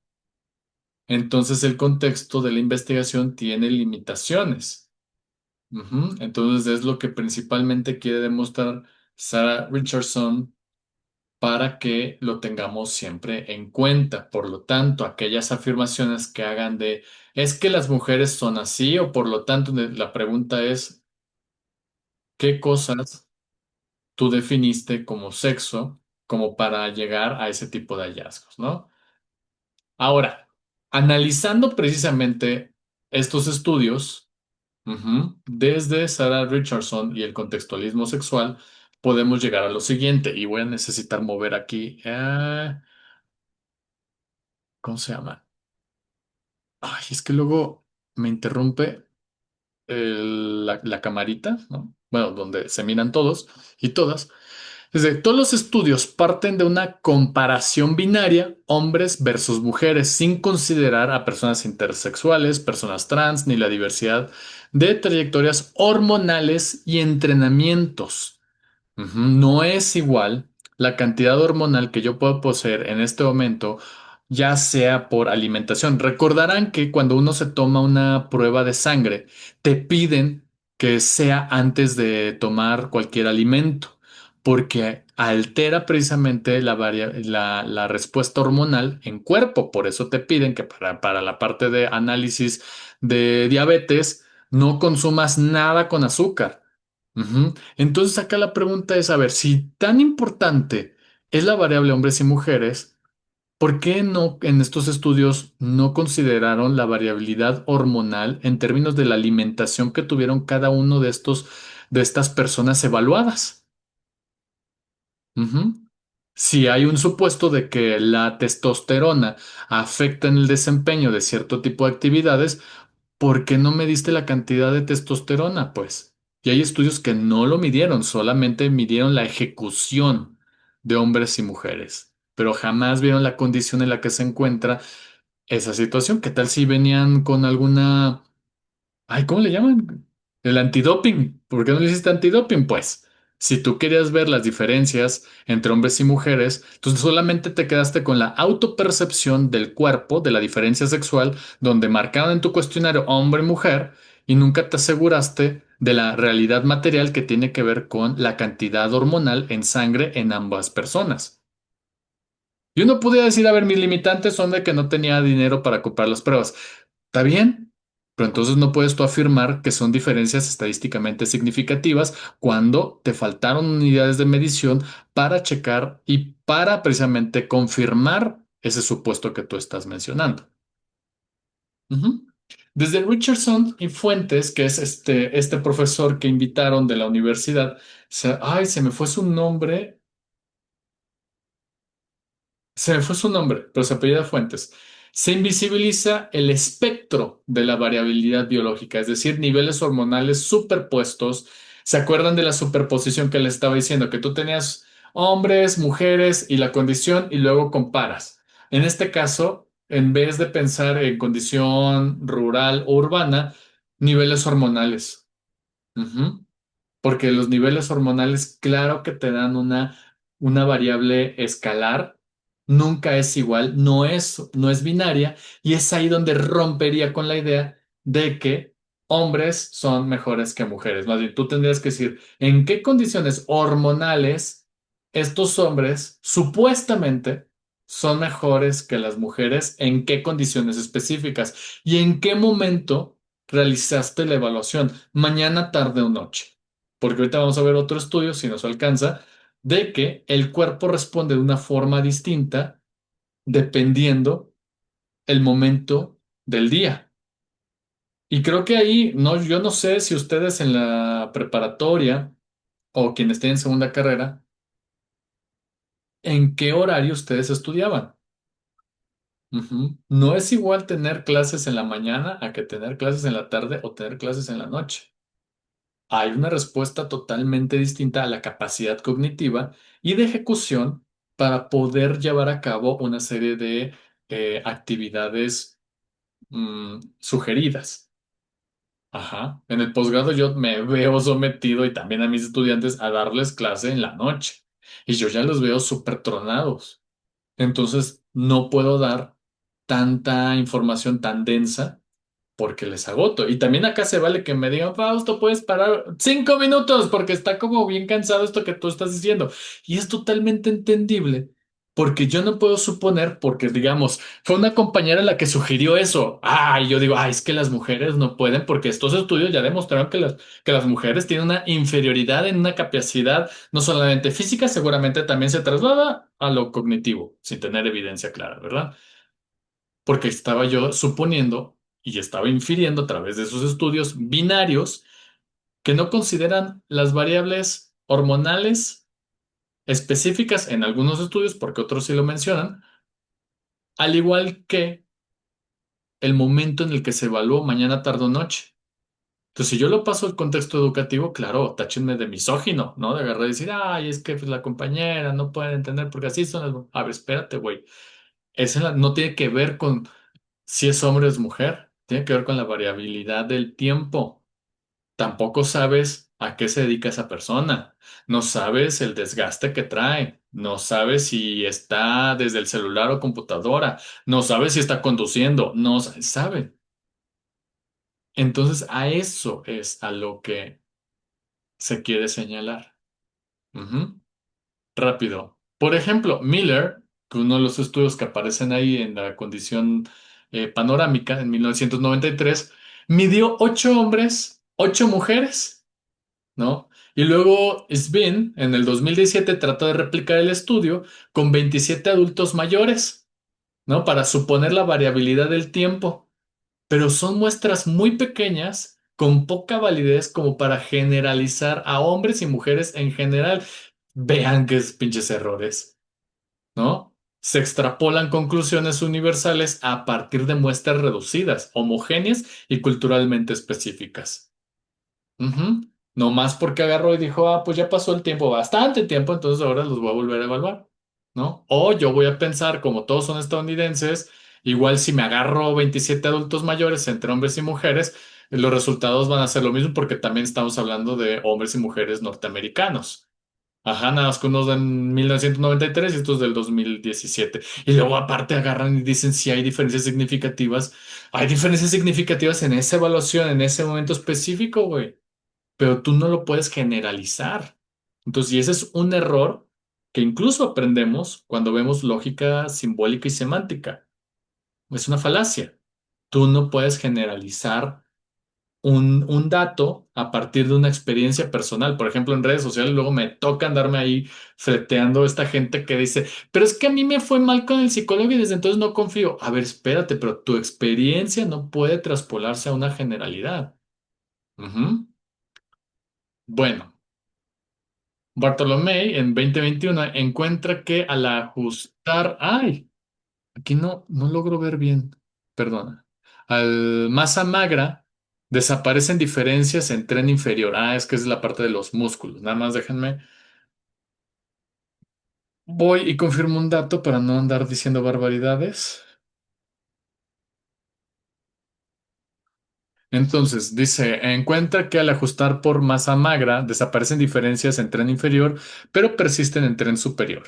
Entonces el contexto de la investigación tiene limitaciones. Ujú. Entonces es lo que principalmente quiere demostrar Sarah Richardson para que lo tengamos siempre en cuenta. Por lo tanto, aquellas afirmaciones que hagan de es que las mujeres son así o por lo tanto la pregunta es ¿qué cosas tú definiste como sexo como para llegar a ese tipo de hallazgos, ¿no? Ahora, Analizando precisamente estos estudios, desde Sarah Richardson y el contextualismo sexual, podemos llegar a lo siguiente. Y voy a necesitar mover aquí. ¿Cómo se llama? Ay, es que luego me interrumpe la camarita, ¿no? Bueno, donde se miran todos y todas. Todos los estudios parten de una comparación binaria, hombres versus mujeres, sin considerar a personas intersexuales, personas trans, ni la diversidad de trayectorias hormonales y entrenamientos. No es igual la cantidad hormonal que yo puedo poseer en este momento, ya sea por alimentación. Recordarán que cuando uno se toma una prueba de sangre, te piden que sea antes de tomar cualquier alimento, porque altera precisamente la respuesta hormonal en cuerpo. Por eso te piden que para la parte de análisis de diabetes no consumas nada con azúcar. Entonces acá la pregunta es, a ver, si tan importante es la variable hombres y mujeres, ¿por qué no en estos estudios no consideraron la variabilidad hormonal en términos de la alimentación que tuvieron cada uno de estas personas evaluadas? Ujú. Si hay un supuesto de que la testosterona afecta en el desempeño de cierto tipo de actividades, ¿por qué no mediste la cantidad de testosterona? Pues, y hay estudios que no lo midieron, solamente midieron la ejecución de hombres y mujeres, pero jamás vieron la condición en la que se encuentra esa situación. ¿Qué tal si venían con alguna... Ay, ¿cómo le llaman? El antidoping. ¿Por qué no le hiciste antidoping? Pues, si tú querías ver las diferencias entre hombres y mujeres, entonces solamente te quedaste con la autopercepción del cuerpo, de la diferencia sexual, donde marcaron en tu cuestionario hombre y mujer, y nunca te aseguraste de la realidad material que tiene que ver con la cantidad hormonal en sangre en ambas personas. Y uno podría decir, a ver, mis limitantes son de que no tenía dinero para comprar las pruebas. Está bien, pero entonces no puedes tú afirmar que son diferencias estadísticamente significativas cuando te faltaron unidades de medición para checar y para precisamente confirmar ese supuesto que tú estás mencionando. Ujú. Desde Richardson y Fuentes, que es este profesor que invitaron de la universidad, ay, se me fue su nombre. Se me fue su nombre, pero se apellida Fuentes. Se invisibiliza el espectro de la variabilidad biológica, es decir, niveles hormonales superpuestos. ¿Se acuerdan de la superposición que les estaba diciendo? Que tú tenías hombres, mujeres y la condición y luego comparas. En este caso, en vez de pensar en condición rural o urbana, niveles hormonales. Ujú. Porque los niveles hormonales, claro que te dan una variable escalar, nunca es igual, no es binaria, y es ahí donde rompería con la idea de que hombres son mejores que mujeres. Más bien, tú tendrías que decir, ¿en qué condiciones hormonales estos hombres supuestamente son mejores que las mujeres? ¿En qué condiciones específicas? ¿Y en qué momento realizaste la evaluación? ¿Mañana, tarde o noche? Porque ahorita vamos a ver otro estudio, si nos alcanza, de que el cuerpo responde de una forma distinta dependiendo el momento del día. Y creo que ahí, no, yo no sé si ustedes en la preparatoria o quienes tienen segunda carrera, ¿en qué horario ustedes estudiaban? No es igual tener clases en la mañana a que tener clases en la tarde o tener clases en la noche. Hay una respuesta totalmente distinta a la capacidad cognitiva y de ejecución para poder llevar a cabo una serie de actividades sugeridas. Ajá. En el posgrado yo me veo sometido y también a mis estudiantes a darles clase en la noche. Y yo ya los veo súper tronados. Entonces no puedo dar tanta información tan densa porque les agoto. Y también acá se vale que me digan, Fausto, puedes parar 5 minutos porque está como bien cansado esto que tú estás diciendo. Y es totalmente entendible porque yo no puedo suponer, porque digamos, fue una compañera la que sugirió eso. Y yo digo, es que las mujeres no pueden porque estos estudios ya demostraron que las mujeres tienen una inferioridad en una capacidad no solamente física, seguramente también se traslada a lo cognitivo, sin tener evidencia clara, ¿verdad? porque estaba yo suponiendo y estaba infiriendo a través de esos estudios binarios que no consideran las variables hormonales específicas en algunos estudios, porque otros sí lo mencionan, al igual que el momento en el que se evaluó mañana, tarde o noche. Entonces, si yo lo paso al contexto educativo, claro, táchenme de misógino, ¿no? De agarrar y decir, ay, es que pues, la compañera no puede entender porque así son las... A ver, espérate, güey. No tiene que ver con si es hombre o es mujer, tiene que ver con la variabilidad del tiempo. Tampoco sabes a qué se dedica esa persona, no sabes el desgaste que trae, no sabes si está desde el celular o computadora, no sabes si está conduciendo, no sabe. Entonces, a eso es a lo que se quiere señalar. Ujú. Rápido. Por ejemplo, Miller, que uno de los estudios que aparecen ahí en la condición panorámica en 1993, midió 8 hombres, 8 mujeres, ¿no? Y luego Svin, en el 2017, trató de replicar el estudio con 27 adultos mayores, ¿no? Para suponer la variabilidad del tiempo. Pero son muestras muy pequeñas, con poca validez como para generalizar a hombres y mujeres en general. Vean qué pinches errores, ¿no? Se extrapolan conclusiones universales a partir de muestras reducidas, homogéneas y culturalmente específicas. Ujú. No más porque agarró y dijo, ah, pues ya pasó el tiempo, bastante tiempo, entonces ahora los voy a volver a evaluar, ¿no? O yo voy a pensar, como todos son estadounidenses, igual si me agarro 27 adultos mayores entre hombres y mujeres, los resultados van a ser lo mismo porque también estamos hablando de hombres y mujeres norteamericanos. Ajá, nada más que unos de 1993 y estos del 2017. Y luego aparte agarran y dicen si hay diferencias significativas. Hay diferencias significativas en esa evaluación, en ese momento específico, güey, pero tú no lo puedes generalizar. Entonces, y ese es un error que incluso aprendemos cuando vemos lógica simbólica y semántica. Es una falacia. Tú no puedes generalizar un dato a partir de una experiencia personal. Por ejemplo, en redes sociales luego me toca andarme ahí freteando esta gente que dice, pero es que a mí me fue mal con el psicólogo y desde entonces no confío. A ver, espérate, pero tu experiencia no puede traspolarse a una generalidad. Ujú. Bueno. Bartolomé en 2021 encuentra que al ajustar, ay, aquí no logro ver bien, perdona, al masa magra desaparecen diferencias en tren inferior. Ah, es que es la parte de los músculos. Nada más déjenme, voy y confirmo un dato para no andar diciendo barbaridades. Entonces, dice, encuentra que al ajustar por masa magra desaparecen diferencias en tren inferior, pero persisten en tren superior.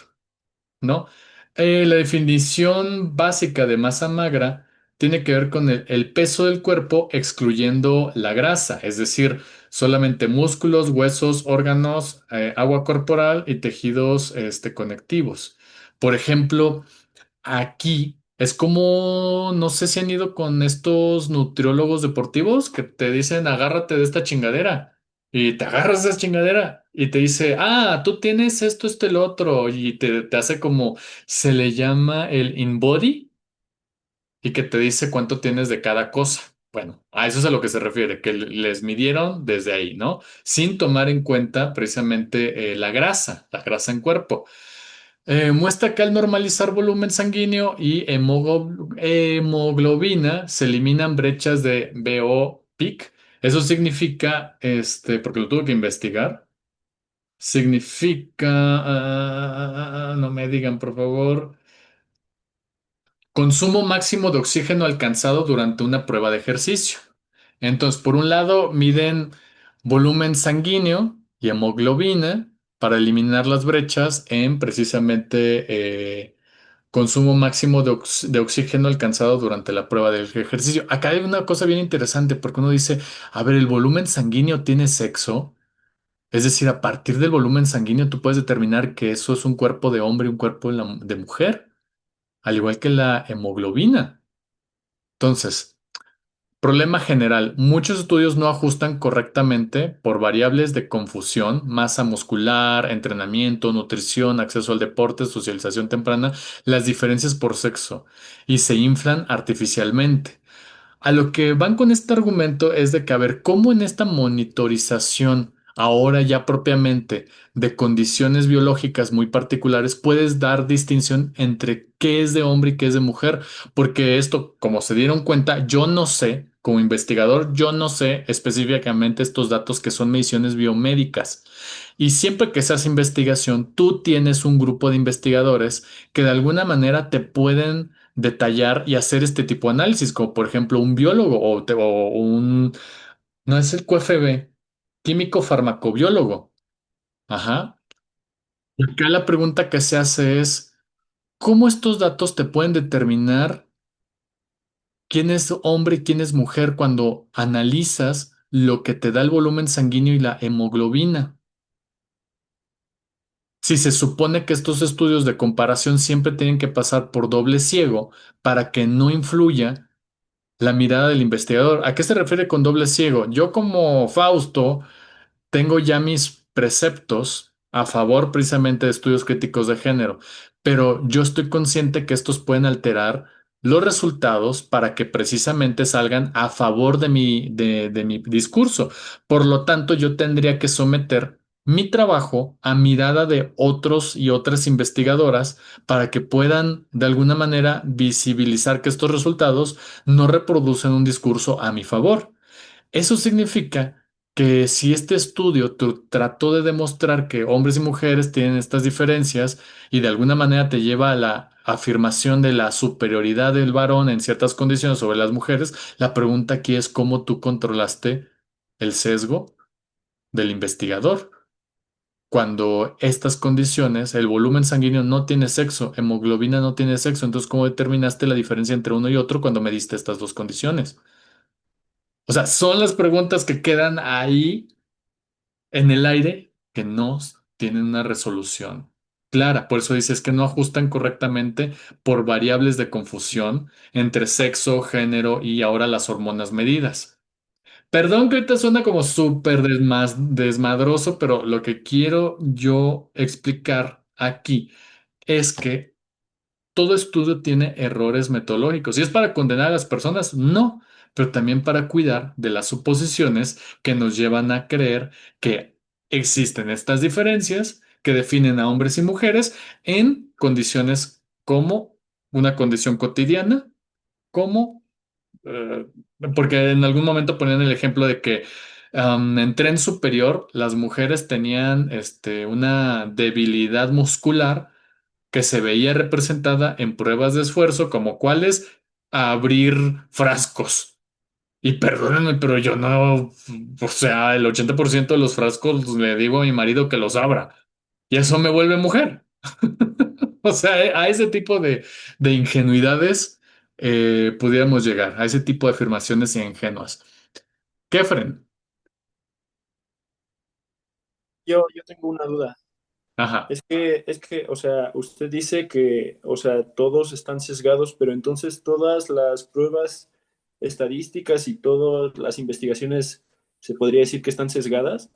¿No? La definición básica de masa magra tiene que ver con el peso del cuerpo excluyendo la grasa, es decir, solamente músculos, huesos, órganos, agua corporal y tejidos conectivos. Por ejemplo, aquí es como, no sé si han ido con estos nutriólogos deportivos que te dicen, agárrate de esta chingadera. Y te agarras de esa chingadera y te dice, ah, tú tienes esto, esto y lo otro. Y te hace como, se le llama el InBody y que te dice cuánto tienes de cada cosa. Bueno, a eso es a lo que se refiere, que les midieron desde ahí, ¿no? Sin tomar en cuenta precisamente la grasa en cuerpo. Muestra que al normalizar volumen sanguíneo y hemoglobina se eliminan brechas de BO-PIC. Eso significa, porque lo tuve que investigar, significa, no me digan por favor, consumo máximo de oxígeno alcanzado durante una prueba de ejercicio. Entonces, por un lado, miden volumen sanguíneo y hemoglobina para eliminar las brechas en precisamente consumo máximo de oxígeno alcanzado durante la prueba del ejercicio. Acá hay una cosa bien interesante porque uno dice, a ver, ¿el volumen sanguíneo tiene sexo? Es decir, a partir del volumen sanguíneo tú puedes determinar que eso es un cuerpo de hombre y un cuerpo de mujer, al igual que la hemoglobina. Entonces, Problema general. Muchos estudios no ajustan correctamente por variables de confusión, masa muscular, entrenamiento, nutrición, acceso al deporte, socialización temprana, las diferencias por sexo y se inflan artificialmente. A lo que van con este argumento es de que, a ver, ¿cómo en esta monitorización, ahora ya propiamente de condiciones biológicas muy particulares, puedes dar distinción entre qué es de hombre y qué es de mujer? Porque esto, como se dieron cuenta, yo no sé, como investigador, yo no sé específicamente estos datos que son mediciones biomédicas. Y siempre que se hace investigación, tú tienes un grupo de investigadores que de alguna manera te pueden detallar y hacer este tipo de análisis, como por ejemplo un biólogo o un, no es el QFB, químico farmacobiólogo. Ajá. Y acá la pregunta que se hace es, ¿cómo estos datos te pueden determinar quién es hombre y quién es mujer cuando analizas lo que te da el volumen sanguíneo y la hemoglobina? Si se supone que estos estudios de comparación siempre tienen que pasar por doble ciego para que no influya la mirada del investigador. ¿A qué se refiere con doble ciego? Yo como Fausto tengo ya mis preceptos a favor precisamente de estudios críticos de género, pero yo estoy consciente que estos pueden alterar los resultados para que precisamente salgan a favor de mi discurso. Por lo tanto, yo tendría que someter mi trabajo a mirada de otros y otras investigadoras para que puedan de alguna manera visibilizar que estos resultados no reproducen un discurso a mi favor. Eso significa que si este estudio trató de demostrar que hombres y mujeres tienen estas diferencias y de alguna manera te lleva a la afirmación de la superioridad del varón en ciertas condiciones sobre las mujeres, la pregunta aquí es cómo tú controlaste el sesgo del investigador. Cuando estas condiciones, el volumen sanguíneo no tiene sexo, hemoglobina no tiene sexo, entonces ¿cómo determinaste la diferencia entre uno y otro cuando mediste estas dos condiciones? O sea, son las preguntas que quedan ahí en el aire que no tienen una resolución clara. Por eso dices que no ajustan correctamente por variables de confusión entre sexo, género y ahora las hormonas medidas. Perdón que ahorita suena como súper desmadroso, pero lo que quiero yo explicar aquí es que todo estudio tiene errores metodológicos. ¿Y es para condenar a las personas? No, pero también para cuidar de las suposiciones que nos llevan a creer que existen estas diferencias que definen a hombres y mujeres en condiciones como una condición cotidiana, como, eh, porque en algún momento ponían el ejemplo de que en tren superior las mujeres tenían una debilidad muscular que se veía representada en pruebas de esfuerzo como cuáles abrir frascos. Y perdónenme, pero yo no, o sea, el 80% de los frascos le digo a mi marido que los abra. Y eso me vuelve mujer. O sea, a ese tipo de ingenuidades pudiéramos llegar, a ese tipo de afirmaciones ingenuas. Kefren, Yo tengo una duda. ajá. O sea, usted dice que, o sea, todos están sesgados, pero entonces todas las pruebas estadísticas y todas las investigaciones se podría decir que están sesgadas.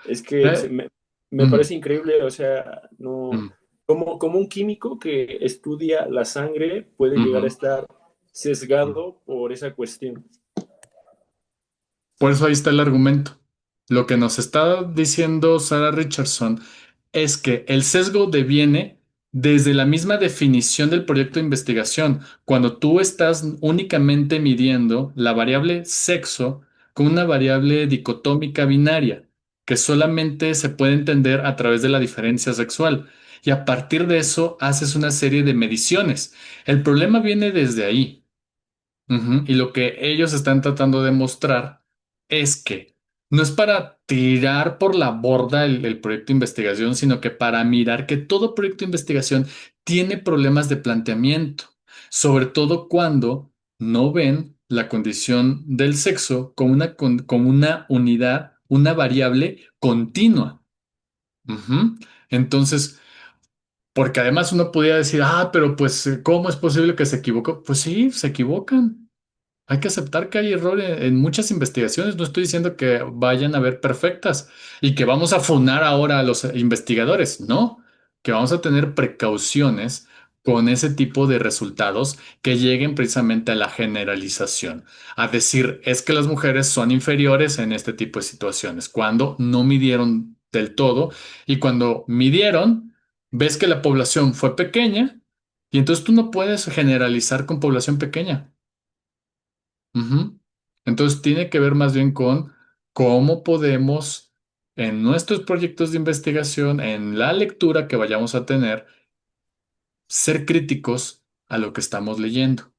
Es que Eh, me mm, parece increíble, o sea, no, mm, como un químico que estudia la sangre puede llegar a ujú. estar sesgado por esa cuestión. Por eso ahí está el argumento. Lo que nos está diciendo Sarah Richardson es que el sesgo deviene desde la misma definición del proyecto de investigación, cuando tú estás únicamente midiendo la variable sexo con una variable dicotómica binaria, que solamente se puede entender a través de la diferencia sexual. Y a partir de eso haces una serie de mediciones. El problema viene desde ahí. Ujú. Y lo que ellos están tratando de mostrar es que no es para tirar por la borda el proyecto de investigación, sino que para mirar que todo proyecto de investigación tiene problemas de planteamiento, sobre todo cuando no ven la condición del sexo como como una unidad, una variable continua. Ujú. Entonces, porque además uno podría decir, ah, pero pues, ¿cómo es posible que se equivocó? Pues sí, se equivocan. Hay que aceptar que hay error en muchas investigaciones. No estoy diciendo que vayan a ver perfectas y que vamos a funar ahora a los investigadores. No, que vamos a tener precauciones con ese tipo de resultados que lleguen precisamente a la generalización. A decir, es que las mujeres son inferiores en este tipo de situaciones, cuando no midieron del todo y cuando midieron, ves que la población fue pequeña y entonces tú no puedes generalizar con población pequeña. Ujú. Entonces tiene que ver más bien con cómo podemos en nuestros proyectos de investigación, en la lectura que vayamos a tener, ser críticos a lo que estamos leyendo.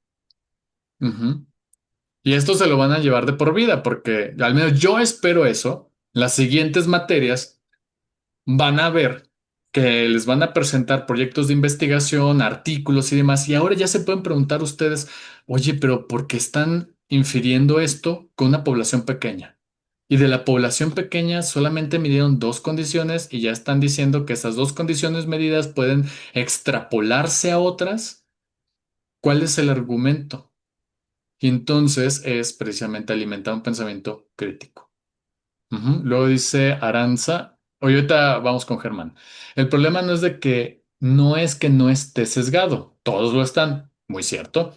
Ujú. Y esto se lo van a llevar de por vida, porque al menos yo espero eso. Las siguientes materias van a ver que les van a presentar proyectos de investigación, artículos y demás, y ahora ya se pueden preguntar ustedes, oye, pero ¿por qué están infiriendo esto con una población pequeña? Y de la población pequeña solamente midieron dos condiciones y ya están diciendo que esas dos condiciones medidas pueden extrapolarse a otras. ¿Cuál es el argumento? Y entonces es precisamente alimentar un pensamiento crítico. Ujú. Luego dice Aranza, oye, ahorita vamos con Germán. El problema no es de que no esté sesgado, todos lo están, muy cierto.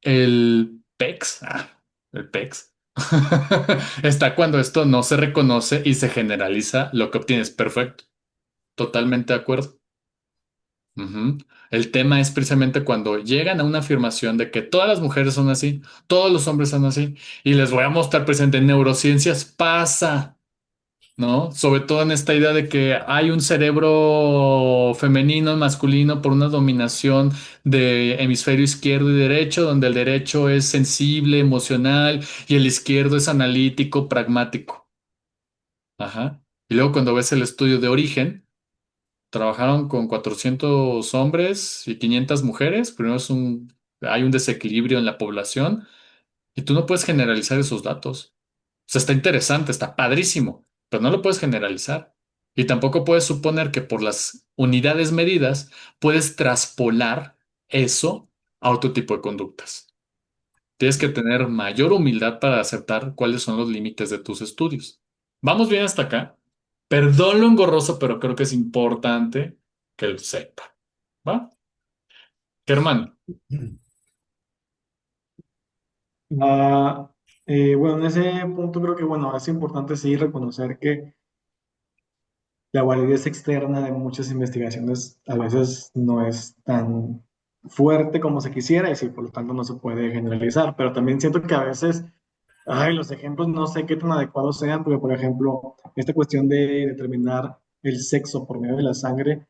El PEX, el PEX, está cuando esto no se reconoce y se generaliza lo que obtienes. Perfecto, totalmente de acuerdo. Ujú. El tema es precisamente cuando llegan a una afirmación de que todas las mujeres son así, todos los hombres son así, y les voy a mostrar presente en neurociencias, pasa. ¿No? Sobre todo en esta idea de que hay un cerebro femenino, masculino, por una dominación de hemisferio izquierdo y derecho, donde el derecho es sensible, emocional, y el izquierdo es analítico, pragmático. Ajá. Y luego cuando ves el estudio de origen, trabajaron con 400 hombres y 500 mujeres. Primero hay un desequilibrio en la población y tú no puedes generalizar esos datos. O sea, está interesante, está padrísimo, pero no lo puedes generalizar. Y tampoco puedes suponer que por las unidades medidas puedes traspolar eso a otro tipo de conductas. Tienes que tener mayor humildad para aceptar cuáles son los límites de tus estudios. ¿Vamos bien hasta acá? Perdón lo engorroso, pero creo que es importante que lo sepa. ¿Va? Germán. Ah, bueno, en ese punto creo que, bueno, es importante sí reconocer que la validez externa de muchas investigaciones a veces no es tan fuerte como se quisiera y sí, por lo tanto no se puede generalizar, pero también siento que a veces, ay, los ejemplos no sé qué tan adecuados sean, porque por ejemplo, esta cuestión de determinar el sexo por medio de la sangre,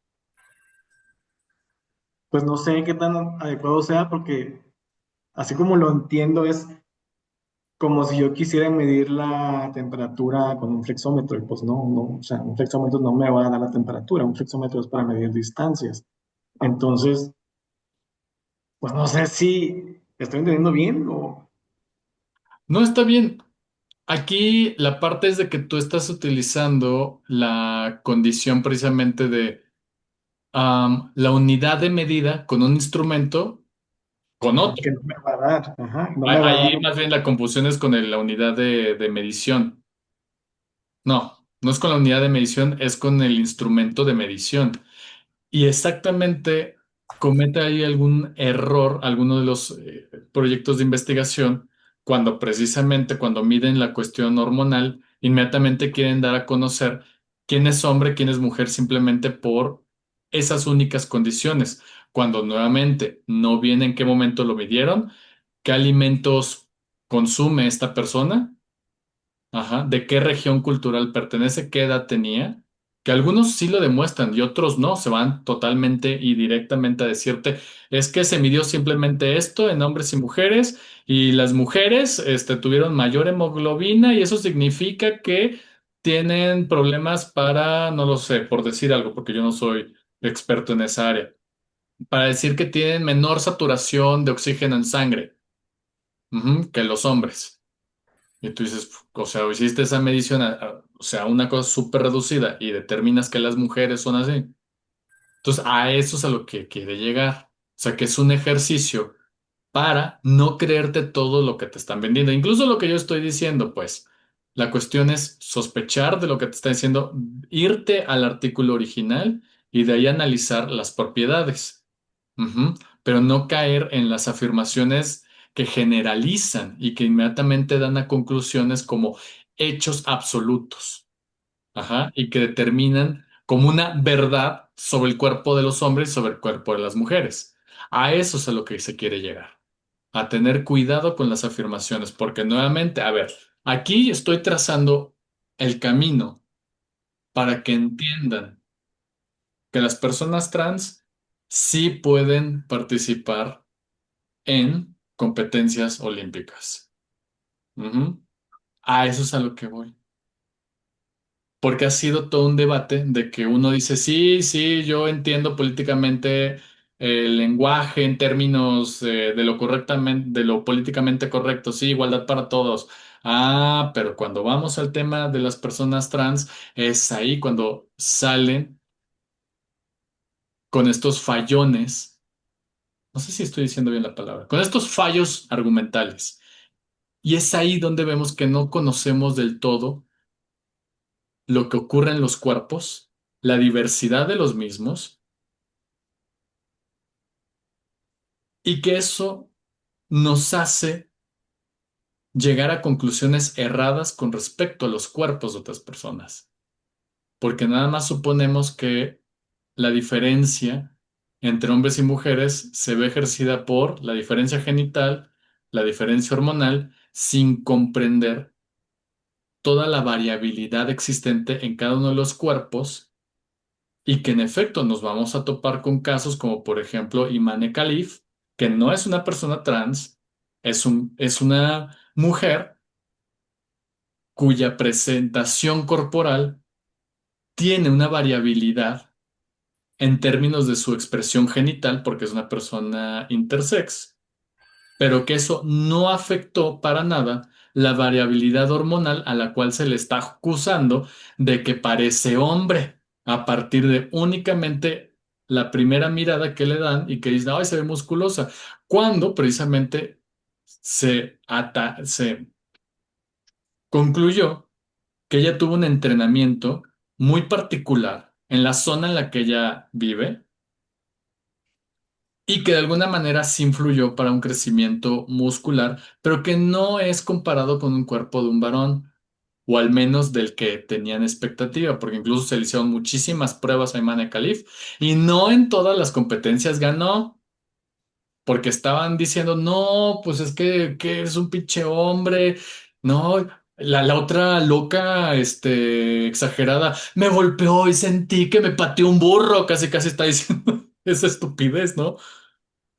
pues no sé qué tan adecuado sea, porque así como lo entiendo es como si yo quisiera medir la temperatura con un flexómetro, y pues no, o sea, un flexómetro no me va a dar la temperatura, un flexómetro es para medir distancias. Entonces, pues no sé si estoy entendiendo bien o... No está bien. Aquí la parte es de que tú estás utilizando la condición precisamente de la unidad de medida con un instrumento con Ajá, otro. que no me va a dar, ajá, no me va a dar. Ahí más bien la confusión es con la unidad de medición. No, no es con la unidad de medición, es con el instrumento de medición. Y exactamente comete ahí algún error alguno de los proyectos de investigación cuando precisamente cuando miden la cuestión hormonal, inmediatamente quieren dar a conocer quién es hombre, quién es mujer simplemente por esas únicas condiciones, cuando nuevamente no viene en qué momento lo midieron, qué alimentos consume esta persona. Ajá, de qué región cultural pertenece, qué edad tenía, que algunos sí lo demuestran y otros no, se van totalmente y directamente a decirte, es que se midió simplemente esto en hombres y mujeres y las mujeres tuvieron mayor hemoglobina y eso significa que tienen problemas para, no lo sé, por decir algo, porque yo no soy experto en esa área, para decir que tienen menor saturación de oxígeno en sangre, que los hombres. Y tú dices, o sea, hiciste esa medición, o sea, una cosa súper reducida y determinas que las mujeres son así. Entonces, a eso es a lo que quiere llegar. O sea, que es un ejercicio para no creerte todo lo que te están vendiendo, incluso lo que yo estoy diciendo, pues. La cuestión es sospechar de lo que te está diciendo, irte al artículo original y de ahí analizar las propiedades. Ujú. Pero no caer en las afirmaciones que generalizan y que inmediatamente dan a conclusiones como hechos absolutos. Ajá, y que determinan como una verdad sobre el cuerpo de los hombres y sobre el cuerpo de las mujeres. A eso es a lo que se quiere llegar, a tener cuidado con las afirmaciones, porque nuevamente, a ver, aquí estoy trazando el camino para que entiendan que las personas trans sí pueden participar en competencias olímpicas. Ujú. A eso es a lo que voy. Porque ha sido todo un debate de que uno dice, sí, sí, yo entiendo políticamente el lenguaje en términos de lo correctamente, de lo políticamente correcto, sí, igualdad para todos. Ah, pero cuando vamos al tema de las personas trans, es ahí cuando salen con estos fallones, no sé si estoy diciendo bien la palabra, con estos fallos argumentales. Y es ahí donde vemos que no conocemos del todo lo que ocurre en los cuerpos, la diversidad de los mismos, y que eso nos hace llegar a conclusiones erradas con respecto a los cuerpos de otras personas, porque nada más suponemos que la diferencia entre hombres y mujeres se ve ejercida por la diferencia genital, la diferencia hormonal, sin comprender toda la variabilidad existente en cada uno de los cuerpos y que en efecto nos vamos a topar con casos como por ejemplo Imane Khalif, que no es una persona trans, es una mujer cuya presentación corporal tiene una variabilidad en términos de su expresión genital, porque es una persona intersex, pero que eso no afectó para nada la variabilidad hormonal a la cual se le está acusando de que parece hombre a partir de únicamente la primera mirada que le dan y que dicen, ay, se ve musculosa, cuando precisamente se concluyó que ella tuvo un entrenamiento muy particular en la zona en la que ella vive y que de alguna manera sí influyó para un crecimiento muscular, pero que no es comparado con un cuerpo de un varón, o al menos del que tenían expectativa, porque incluso se le hicieron muchísimas pruebas a Imane Khalif y no en todas las competencias ganó, porque estaban diciendo, no, pues es que es un pinche hombre, no. La otra loca, exagerada, me golpeó y sentí que me pateó un burro, casi casi está diciendo esa estupidez, ¿no?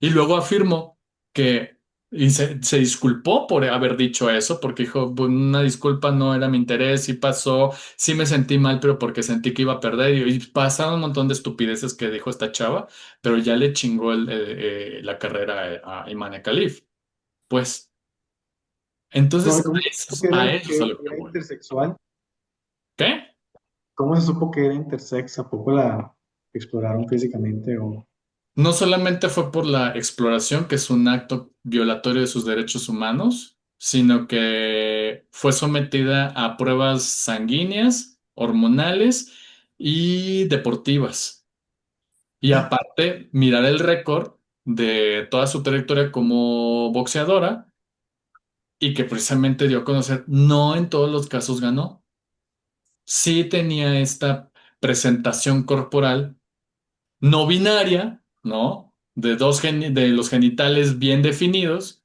Y luego afirmó que y se disculpó por haber dicho eso, porque dijo, "Bu- una disculpa no era mi interés, sí pasó, sí me sentí mal, pero porque sentí que iba a perder. Y pasaron un montón de estupideces que dijo esta chava, pero ya le chingó la carrera a Imane Khalif. Pues, No, entonces ¿y cómo se supo a eso es a lo que que era voy. intersexual? ¿Qué? ¿Cómo se supo que era intersex? ¿A poco la exploraron físicamente o...? No solamente fue por la exploración, que es un acto violatorio de sus derechos humanos, sino que fue sometida a pruebas sanguíneas, hormonales y deportivas. Y aparte, mirar el récord de toda su trayectoria como boxeadora y que precisamente dio a conocer, no en todos los casos ganó. Sí tenía esta presentación corporal no binaria, ¿no? De los genitales bien definidos.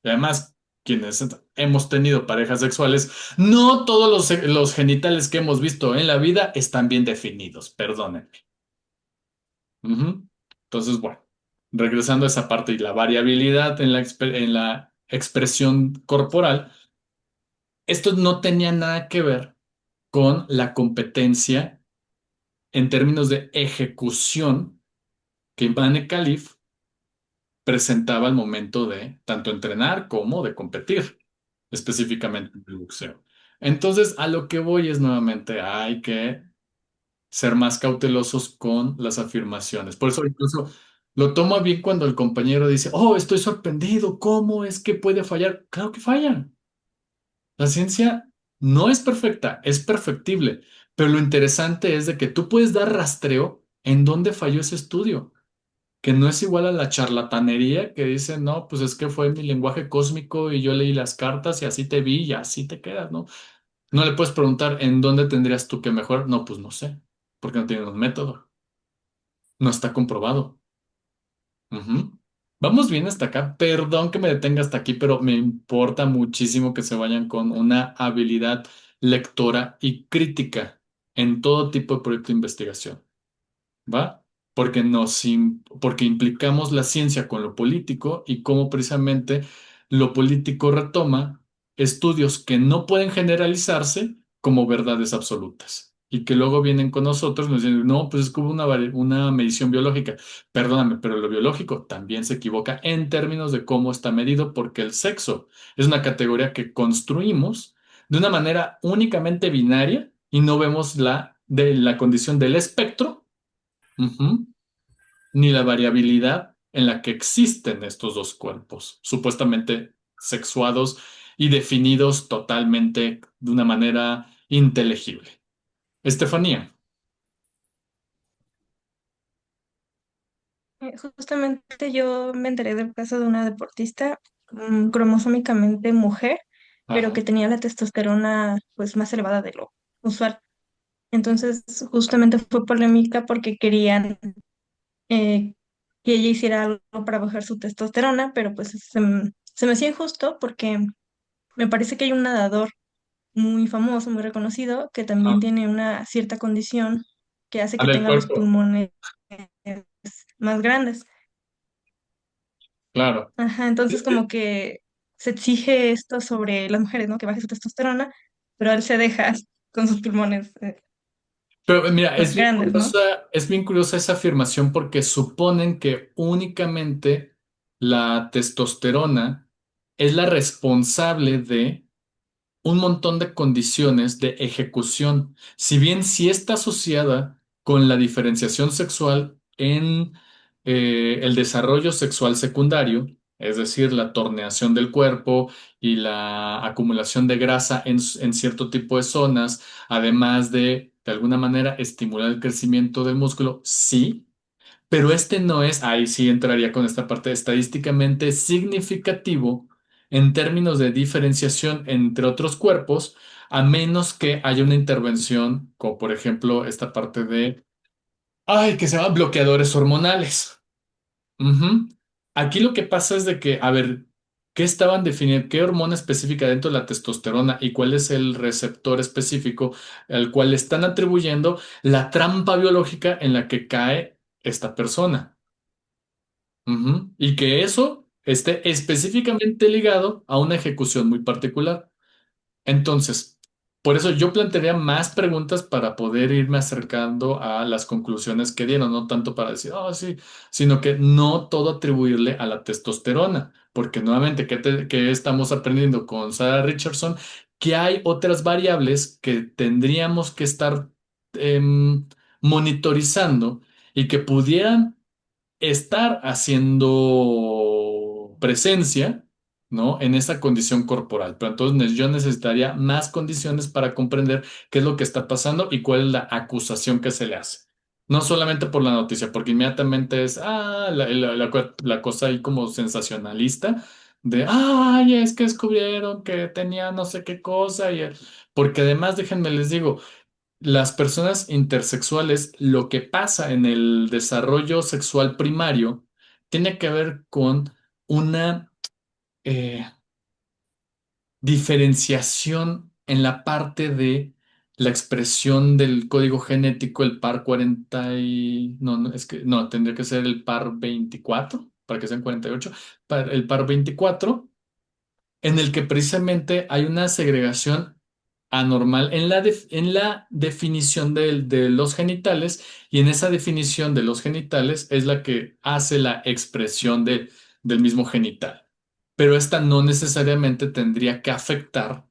Y además, quienes hemos tenido parejas sexuales, no todos los genitales que hemos visto en la vida están bien definidos, perdónenme. Ujú. Entonces, bueno, regresando a esa parte y la variabilidad en la expresión corporal, esto no tenía nada que ver con la competencia en términos de ejecución que Imane Khalif presentaba al momento de tanto entrenar como de competir, específicamente en el boxeo. Entonces, a lo que voy es nuevamente, hay que ser más cautelosos con las afirmaciones. Por eso, incluso, Lo toma bien cuando el compañero dice, oh, estoy sorprendido, ¿cómo es que puede fallar? Claro que fallan. La ciencia no es perfecta, es perfectible, pero lo interesante es de que tú puedes dar rastreo en dónde falló ese estudio, que no es igual a la charlatanería que dice, no, pues es que fue mi lenguaje cósmico y yo leí las cartas y así te vi y así te quedas, ¿no? No le puedes preguntar en dónde tendrías tú que mejorar. No, pues no sé, porque no tienen un método, no está comprobado. Ujú. Vamos bien hasta acá. Perdón que me detenga hasta aquí, pero me importa muchísimo que se vayan con una habilidad lectora y crítica en todo tipo de proyecto de investigación. ¿Va? Porque implicamos la ciencia con lo político y cómo precisamente lo político retoma estudios que no pueden generalizarse como verdades absolutas. Y que luego vienen con nosotros y nos dicen, no, pues es que hubo una medición biológica. Perdóname, pero lo biológico también se equivoca en términos de cómo está medido, porque el sexo es una categoría que construimos de una manera únicamente binaria y no vemos la condición del espectro. Ujú. Ni la variabilidad en la que existen estos dos cuerpos, supuestamente sexuados y definidos totalmente de una manera inteligible. Estefanía. Justamente yo me enteré del caso de una deportista cromosómicamente mujer, pero Ajá. que tenía la testosterona pues más elevada de lo usual. Entonces, justamente fue polémica porque querían eh, que ella hiciera algo para bajar su testosterona, pero pues se me hacía injusto porque me parece que hay un nadador muy famoso, muy reconocido, que también Ajá. tiene una cierta condición que hace que Dale el tenga los cuerpo. pulmones más grandes. Claro. Ajá, entonces como que se exige esto sobre las mujeres, ¿no? Que baje su testosterona, pero él se deja con sus pulmones Pero mira, pues grandes, ¿no? es bien curiosa esa afirmación porque suponen que únicamente la testosterona es la responsable de un montón de condiciones de ejecución. Si bien sí está asociada con la diferenciación sexual en el desarrollo sexual secundario, es decir, la torneación del cuerpo y la acumulación de grasa en cierto tipo de zonas, además de alguna manera, estimular el crecimiento del músculo, sí. Pero este no es, ahí sí entraría con esta parte estadísticamente significativo en términos de diferenciación entre otros cuerpos, a menos que haya una intervención, como por ejemplo esta parte que se llaman bloqueadores hormonales. Ujú. Aquí lo que pasa es de que, a ver, ¿qué estaban definiendo? ¿Qué hormona específica dentro de la testosterona y cuál es el receptor específico al cual le están atribuyendo la trampa biológica en la que cae esta persona? Ujú. Y que eso esté específicamente ligado a una ejecución muy particular. Entonces, por eso yo plantearía más preguntas para poder irme acercando a las conclusiones que dieron, no tanto para decir, oh, sí, sino que no todo atribuirle a la testosterona, porque nuevamente, ¿qué estamos aprendiendo con Sarah Richardson? Que hay otras variables que tendríamos que estar monitorizando y que pudieran estar haciendo presencia, ¿no? En esa condición corporal. Pero entonces yo necesitaría más condiciones para comprender qué es lo que está pasando y cuál es la acusación que se le hace. No solamente por la noticia, porque inmediatamente es, la cosa ahí como sensacionalista de, ay, es que descubrieron que tenía no sé qué cosa. Porque además, déjenme les digo, las personas intersexuales, lo que pasa en el desarrollo sexual primario tiene que ver con una eh, diferenciación en la parte de la expresión del código genético, el par 40 y... No, no, es que no, tendría que ser el par 24 para que sean 48, el par 24 en el que precisamente hay una segregación anormal en la definición de los genitales y en esa definición de los genitales es la que hace la expresión del mismo genital. Pero esta no necesariamente tendría que afectar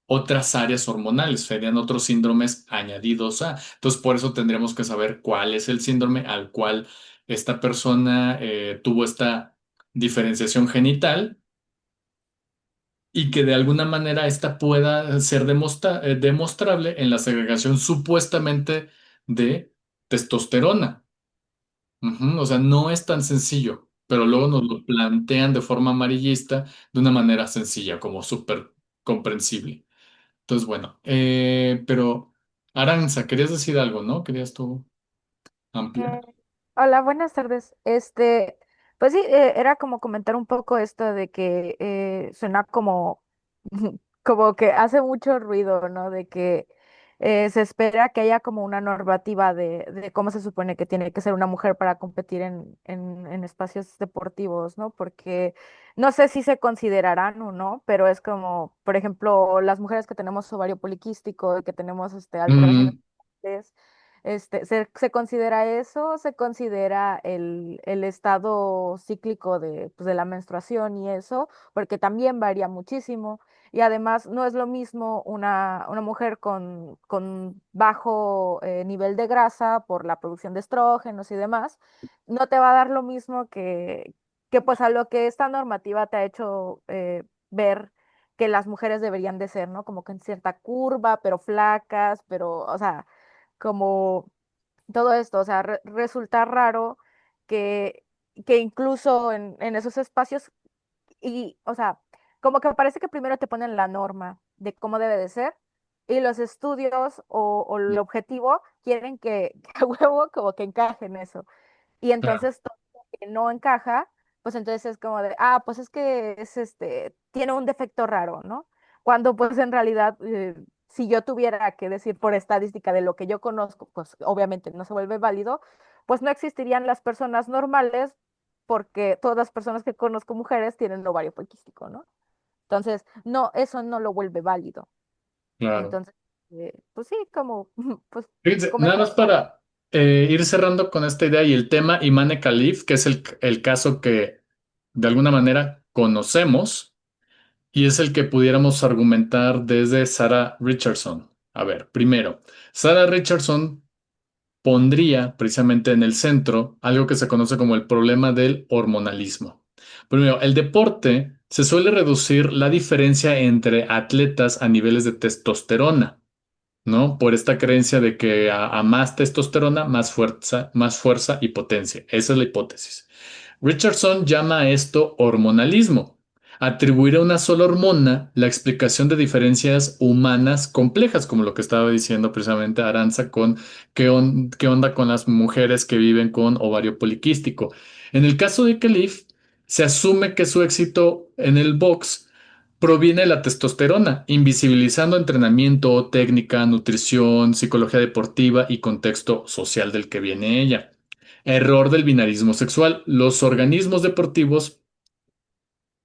otras áreas hormonales, serían otros síndromes añadidos a. Entonces, por eso tendríamos que saber cuál es el síndrome al cual esta persona tuvo esta diferenciación genital y que de alguna manera esta pueda ser demostrable en la segregación supuestamente de testosterona. Ujú, o sea, no es tan sencillo, pero luego nos lo plantean de forma amarillista de una manera sencilla, como súper comprensible. Entonces, bueno, pero Aranza, querías decir algo, ¿no? ¿Querías tú Eh, ampliar? Hola, buenas tardes. Pues sí, era como comentar un poco esto de que suena como, como que hace mucho ruido, ¿no? De que se espera que haya como una normativa de cómo se supone que tiene que ser una mujer para competir en espacios deportivos, ¿no? Porque no sé si se considerarán o no, pero es como, por ejemplo, las mujeres que tenemos ovario poliquístico y que tenemos alteraciones Mm, se considera eso, se considera el estado cíclico pues, de la menstruación y eso, porque también varía muchísimo. Y además no es lo mismo una mujer con bajo nivel de grasa por la producción de estrógenos y demás, no te va a dar lo mismo que pues a lo que esta normativa te ha hecho ver que las mujeres deberían de ser, ¿no? Como que en cierta curva, pero flacas, pero, o sea, como todo esto, o sea, resulta raro que, que incluso en esos espacios, y, o sea, como que parece que primero te ponen la norma de cómo debe de ser, y los estudios o el objetivo quieren que a huevo como que encaje en eso. Y claro, entonces todo lo que no encaja, pues entonces es como de, ah, pues es que tiene un defecto raro, ¿no? Cuando pues en realidad, si yo tuviera que decir por estadística de lo que yo conozco, pues obviamente no se vuelve válido, pues no existirían las personas normales porque todas las personas que conozco mujeres tienen ovario poliquístico, ¿no? Entonces, no, eso no lo vuelve válido. claro. Entonces, pues sí, como, pues Fíjense, nada comentar. más para ir cerrando con esta idea y el tema Imane Khalif, que es el caso que de alguna manera conocemos y es el que pudiéramos argumentar desde Sarah Richardson. A ver, primero, Sarah Richardson pondría precisamente en el centro algo que se conoce como el problema del hormonalismo. Primero, el deporte se suele reducir la diferencia entre atletas a niveles de testosterona, ¿no? Por esta creencia de que a más testosterona, más fuerza y potencia. Esa es la hipótesis. Richardson llama a esto hormonalismo. Atribuir a una sola hormona la explicación de diferencias humanas complejas, como lo que estaba diciendo precisamente Aranza con qué onda con las mujeres que viven con ovario poliquístico. En el caso de Khalif, se asume que su éxito en el box proviene de la testosterona, invisibilizando entrenamiento, técnica, nutrición, psicología deportiva y contexto social del que viene ella. Error del binarismo sexual. Los organismos deportivos,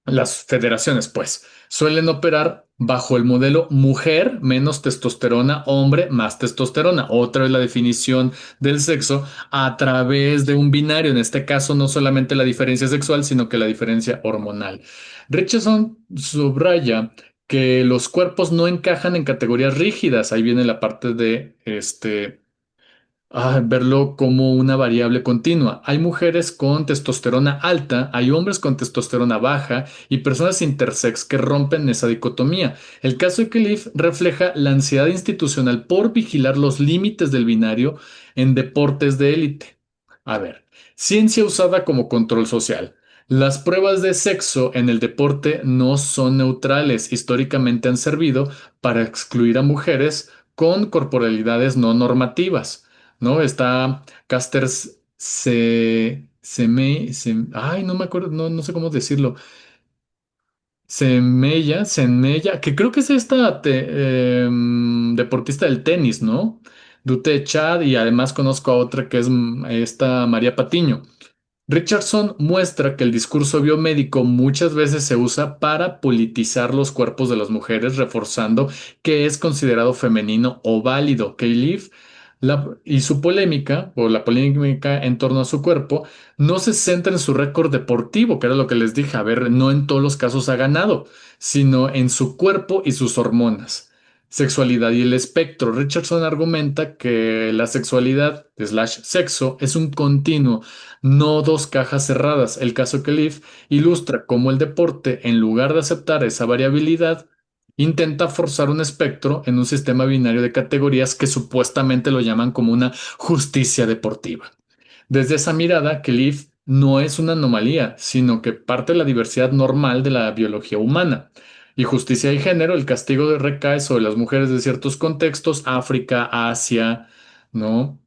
las federaciones, pues, suelen operar bajo el modelo mujer menos testosterona, hombre más testosterona. Otra vez la definición del sexo a través de un binario. En este caso, no solamente la diferencia sexual, sino que la diferencia hormonal. Richardson subraya que los cuerpos no encajan en categorías rígidas. Ahí viene la parte de verlo como una variable continua. Hay mujeres con testosterona alta, hay hombres con testosterona baja y personas intersex que rompen esa dicotomía. El caso de Khalif refleja la ansiedad institucional por vigilar los límites del binario en deportes de élite. A ver, ciencia usada como control social. Las pruebas de sexo en el deporte no son neutrales. Históricamente han servido para excluir a mujeres con corporalidades no normativas. ¿No? Está Caster ay, no me acuerdo, no sé cómo decirlo. Semella, que creo que es esta deportista del tenis, ¿no? Dute Chad y además conozco a otra que es esta María Patiño. Richardson muestra que el discurso biomédico muchas veces se usa para politizar los cuerpos de las mujeres, reforzando que es considerado femenino o válido. Califf y su polémica, o la polémica en torno a su cuerpo, no se centra en su récord deportivo, que era lo que les dije, a ver, no en todos los casos ha ganado, sino en su cuerpo y sus hormonas. sexualidad y el espectro. Richardson argumenta que la sexualidad slash sexo es un continuo, no dos cajas cerradas. El caso que Leaf ilustra cómo el deporte, en lugar de aceptar esa variabilidad, intenta forzar un espectro en un sistema binario de categorías que supuestamente lo llaman como una justicia deportiva. Desde esa mirada, Leaf no es una anomalía, sino que parte de la diversidad normal de la biología humana. Y justicia y género, el castigo recae sobre las mujeres de ciertos contextos, África, Asia, ¿no?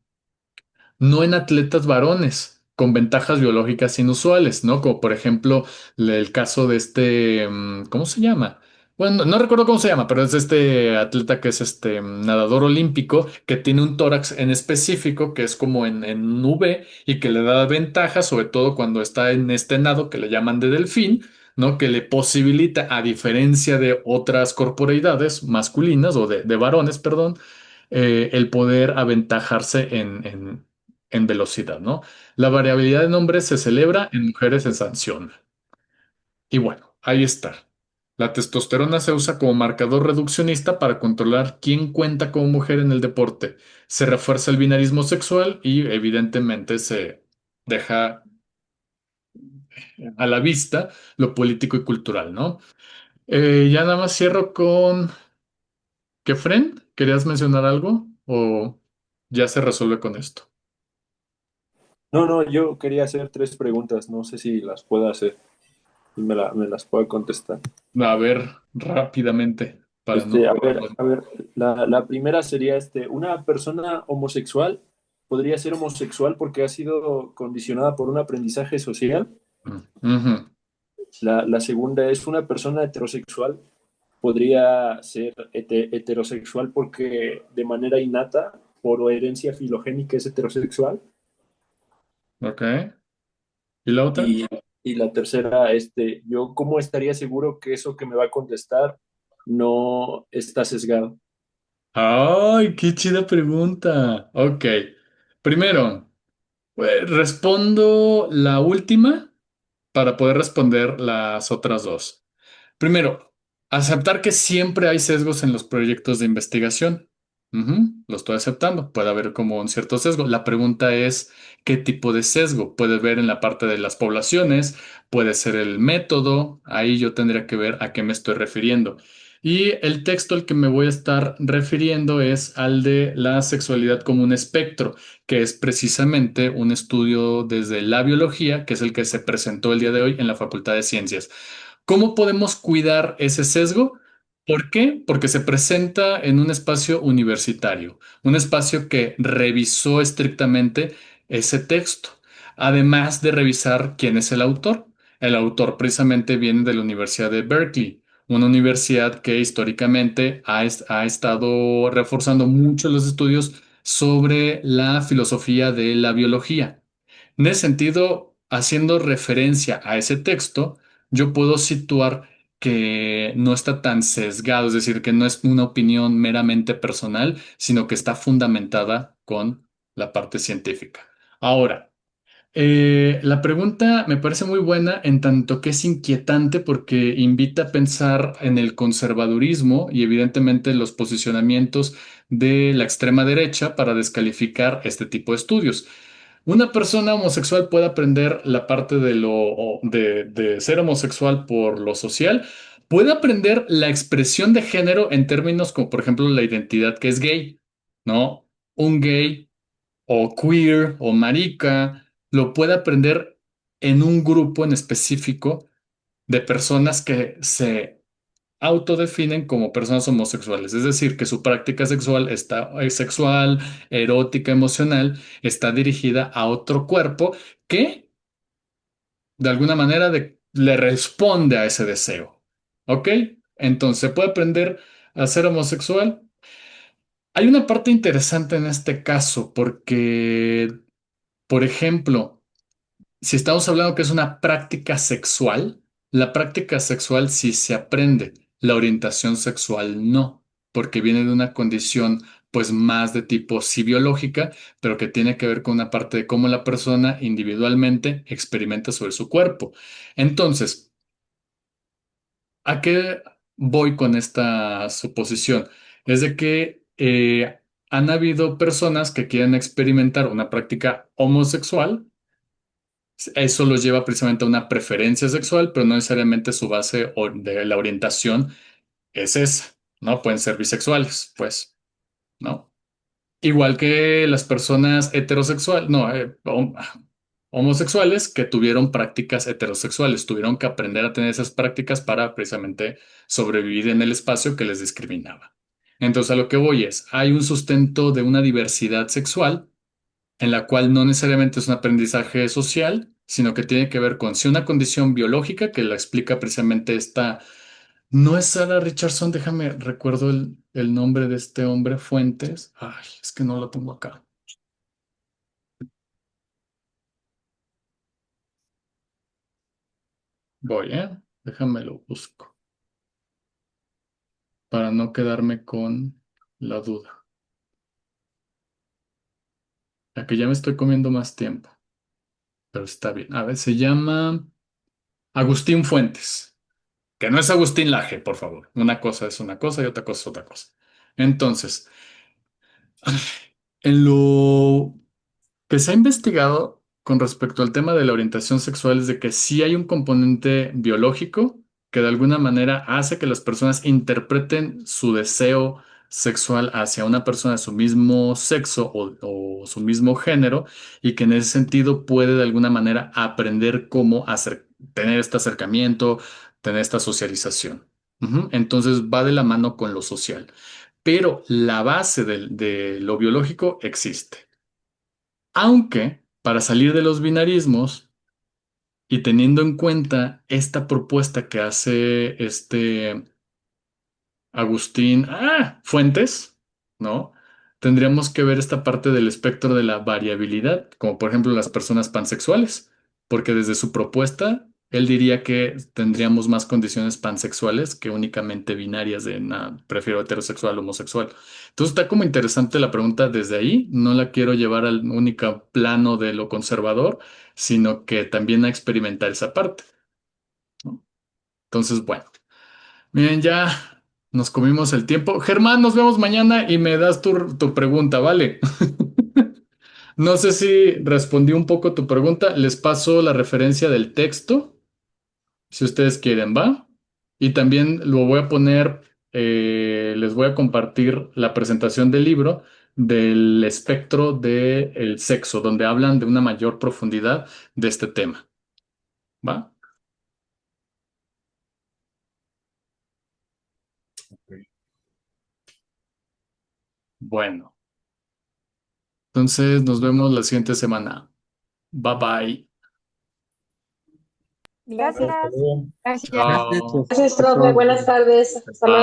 No en atletas varones con ventajas biológicas inusuales, ¿no? Como por ejemplo el caso de ¿cómo se llama? Bueno, no recuerdo cómo se llama, pero es este atleta que es nadador olímpico que tiene un tórax en específico que es como en V y que le da ventaja, sobre todo cuando está en este nado que le llaman de delfín, ¿no? Que le posibilita, a diferencia de otras corporeidades masculinas o de varones, perdón, el poder aventajarse en velocidad, ¿no? La variabilidad en hombres se celebra, en mujeres se sanciona. Y bueno, ahí está. La testosterona se usa como marcador reduccionista para controlar quién cuenta como mujer en el deporte. Se refuerza el binarismo sexual y evidentemente se deja a la vista lo político y cultural, ¿no? Ya nada más cierro con Kefren. ¿Querías mencionar algo o ya se resuelve con esto? No, no, yo quería hacer tres preguntas, no sé si las puedo hacer y me las puedo contestar. A ver, rápidamente, para no... A ver, la primera sería, una persona homosexual podría ser homosexual porque ha sido condicionada por un aprendizaje social. Ujú. La segunda es una persona heterosexual podría ser heterosexual porque de manera innata, por herencia filogénica, es heterosexual. Ok. ¿Y la otra? Y la tercera, yo cómo estaría seguro que eso que me va a contestar no está sesgado. Ay, qué chida pregunta. Ok. Primero, pues, respondo la última para poder responder las otras dos. Primero, aceptar que siempre hay sesgos en los proyectos de investigación. Lo estoy aceptando. Puede haber como un cierto sesgo. La pregunta es, ¿qué tipo de sesgo? Puede ver en la parte de las poblaciones, puede ser el método. Ahí yo tendría que ver a qué me estoy refiriendo. Y el texto al que me voy a estar refiriendo es al de la sexualidad como un espectro, que es precisamente un estudio desde la biología, que es el que se presentó el día de hoy en la Facultad de Ciencias. ¿Cómo podemos cuidar ese sesgo? ¿Por qué? Porque se presenta en un espacio universitario, un espacio que revisó estrictamente ese texto, además de revisar quién es el autor. El autor precisamente viene de la Universidad de Berkeley, una universidad que históricamente ha estado reforzando mucho los estudios sobre la filosofía de la biología. En ese sentido, haciendo referencia a ese texto, yo puedo situar que no está tan sesgado, es decir, que no es una opinión meramente personal, sino que está fundamentada con la parte científica. Ahora, la pregunta me parece muy buena en tanto que es inquietante porque invita a pensar en el conservadurismo y evidentemente los posicionamientos de la extrema derecha para descalificar este tipo de estudios. Una persona homosexual puede aprender la parte de ser homosexual por lo social, puede aprender la expresión de género en términos como, por ejemplo, la identidad que es gay, ¿no? Un gay o queer o marica lo puede aprender en un grupo en específico de personas que se autodefinen como personas homosexuales, es decir, que su práctica sexual es sexual, erótica, emocional, está dirigida a otro cuerpo que de alguna manera le responde a ese deseo. ¿Ok? Entonces, ¿se puede aprender a ser homosexual? Hay una parte interesante en este caso porque, por ejemplo, si estamos hablando que es una práctica sexual, la práctica sexual sí se aprende, la orientación sexual no, porque viene de una condición pues más de tipo sí biológica, pero que tiene que ver con una parte de cómo la persona individualmente experimenta sobre su cuerpo. Entonces, ¿a qué voy con esta suposición? es de que han habido personas que quieren experimentar una práctica homosexual. Eso los lleva precisamente a una preferencia sexual, pero no necesariamente su base de la orientación es esa, ¿no? Pueden ser bisexuales, pues, ¿no? Igual que las personas heterosexuales, no, homosexuales que tuvieron prácticas heterosexuales, tuvieron que aprender a tener esas prácticas para precisamente sobrevivir en el espacio que les discriminaba. Entonces, a lo que voy es, hay un sustento de una diversidad sexual en la cual no necesariamente es un aprendizaje social, sino que tiene que ver con sí una condición biológica que la explica precisamente esta. No es Sarah Richardson, déjame, recuerdo el nombre de este hombre, Fuentes. Ay, es que no lo tengo acá. Voy, déjame lo busco para no quedarme con la duda. Aquí ya me estoy comiendo más tiempo, pero está bien. A ver, se llama Agustín Fuentes, que no es Agustín Laje, por favor. Una cosa es una cosa y otra cosa es otra cosa. Entonces, en lo que se ha investigado con respecto al tema de la orientación sexual es de que sí hay un componente biológico que de alguna manera hace que las personas interpreten su deseo sexual hacia una persona de su mismo sexo o su mismo género y que en ese sentido puede de alguna manera aprender cómo tener este acercamiento, tener esta socialización. Entonces va de la mano con lo social. Pero la base de lo biológico existe. Aunque, para salir de los binarismos y teniendo en cuenta esta propuesta que hace Agustín Fuentes, ¿no? Tendríamos que ver esta parte del espectro de la variabilidad, como por ejemplo las personas pansexuales, porque desde su propuesta, él diría que tendríamos más condiciones pansexuales que únicamente binarias de prefiero heterosexual o homosexual. Entonces está como interesante la pregunta desde ahí, no la quiero llevar al único plano de lo conservador, sino que también a experimentar esa parte, ¿no? Entonces, bueno. Miren, ya nos comimos el tiempo. Germán, nos vemos mañana y me das tu pregunta, ¿vale? No sé si respondí un poco tu pregunta. Les paso la referencia del texto, si ustedes quieren, ¿va? Y también lo voy a poner, les voy a compartir la presentación del libro del espectro del sexo, donde hablan de una mayor profundidad de este tema, ¿va? Ok. Bueno, entonces nos vemos la siguiente semana. Bye bye. Gracias. Hasta luego. Gracias. Gracias. Chao. Gracias, profe. Buenas tardes. Hasta luego.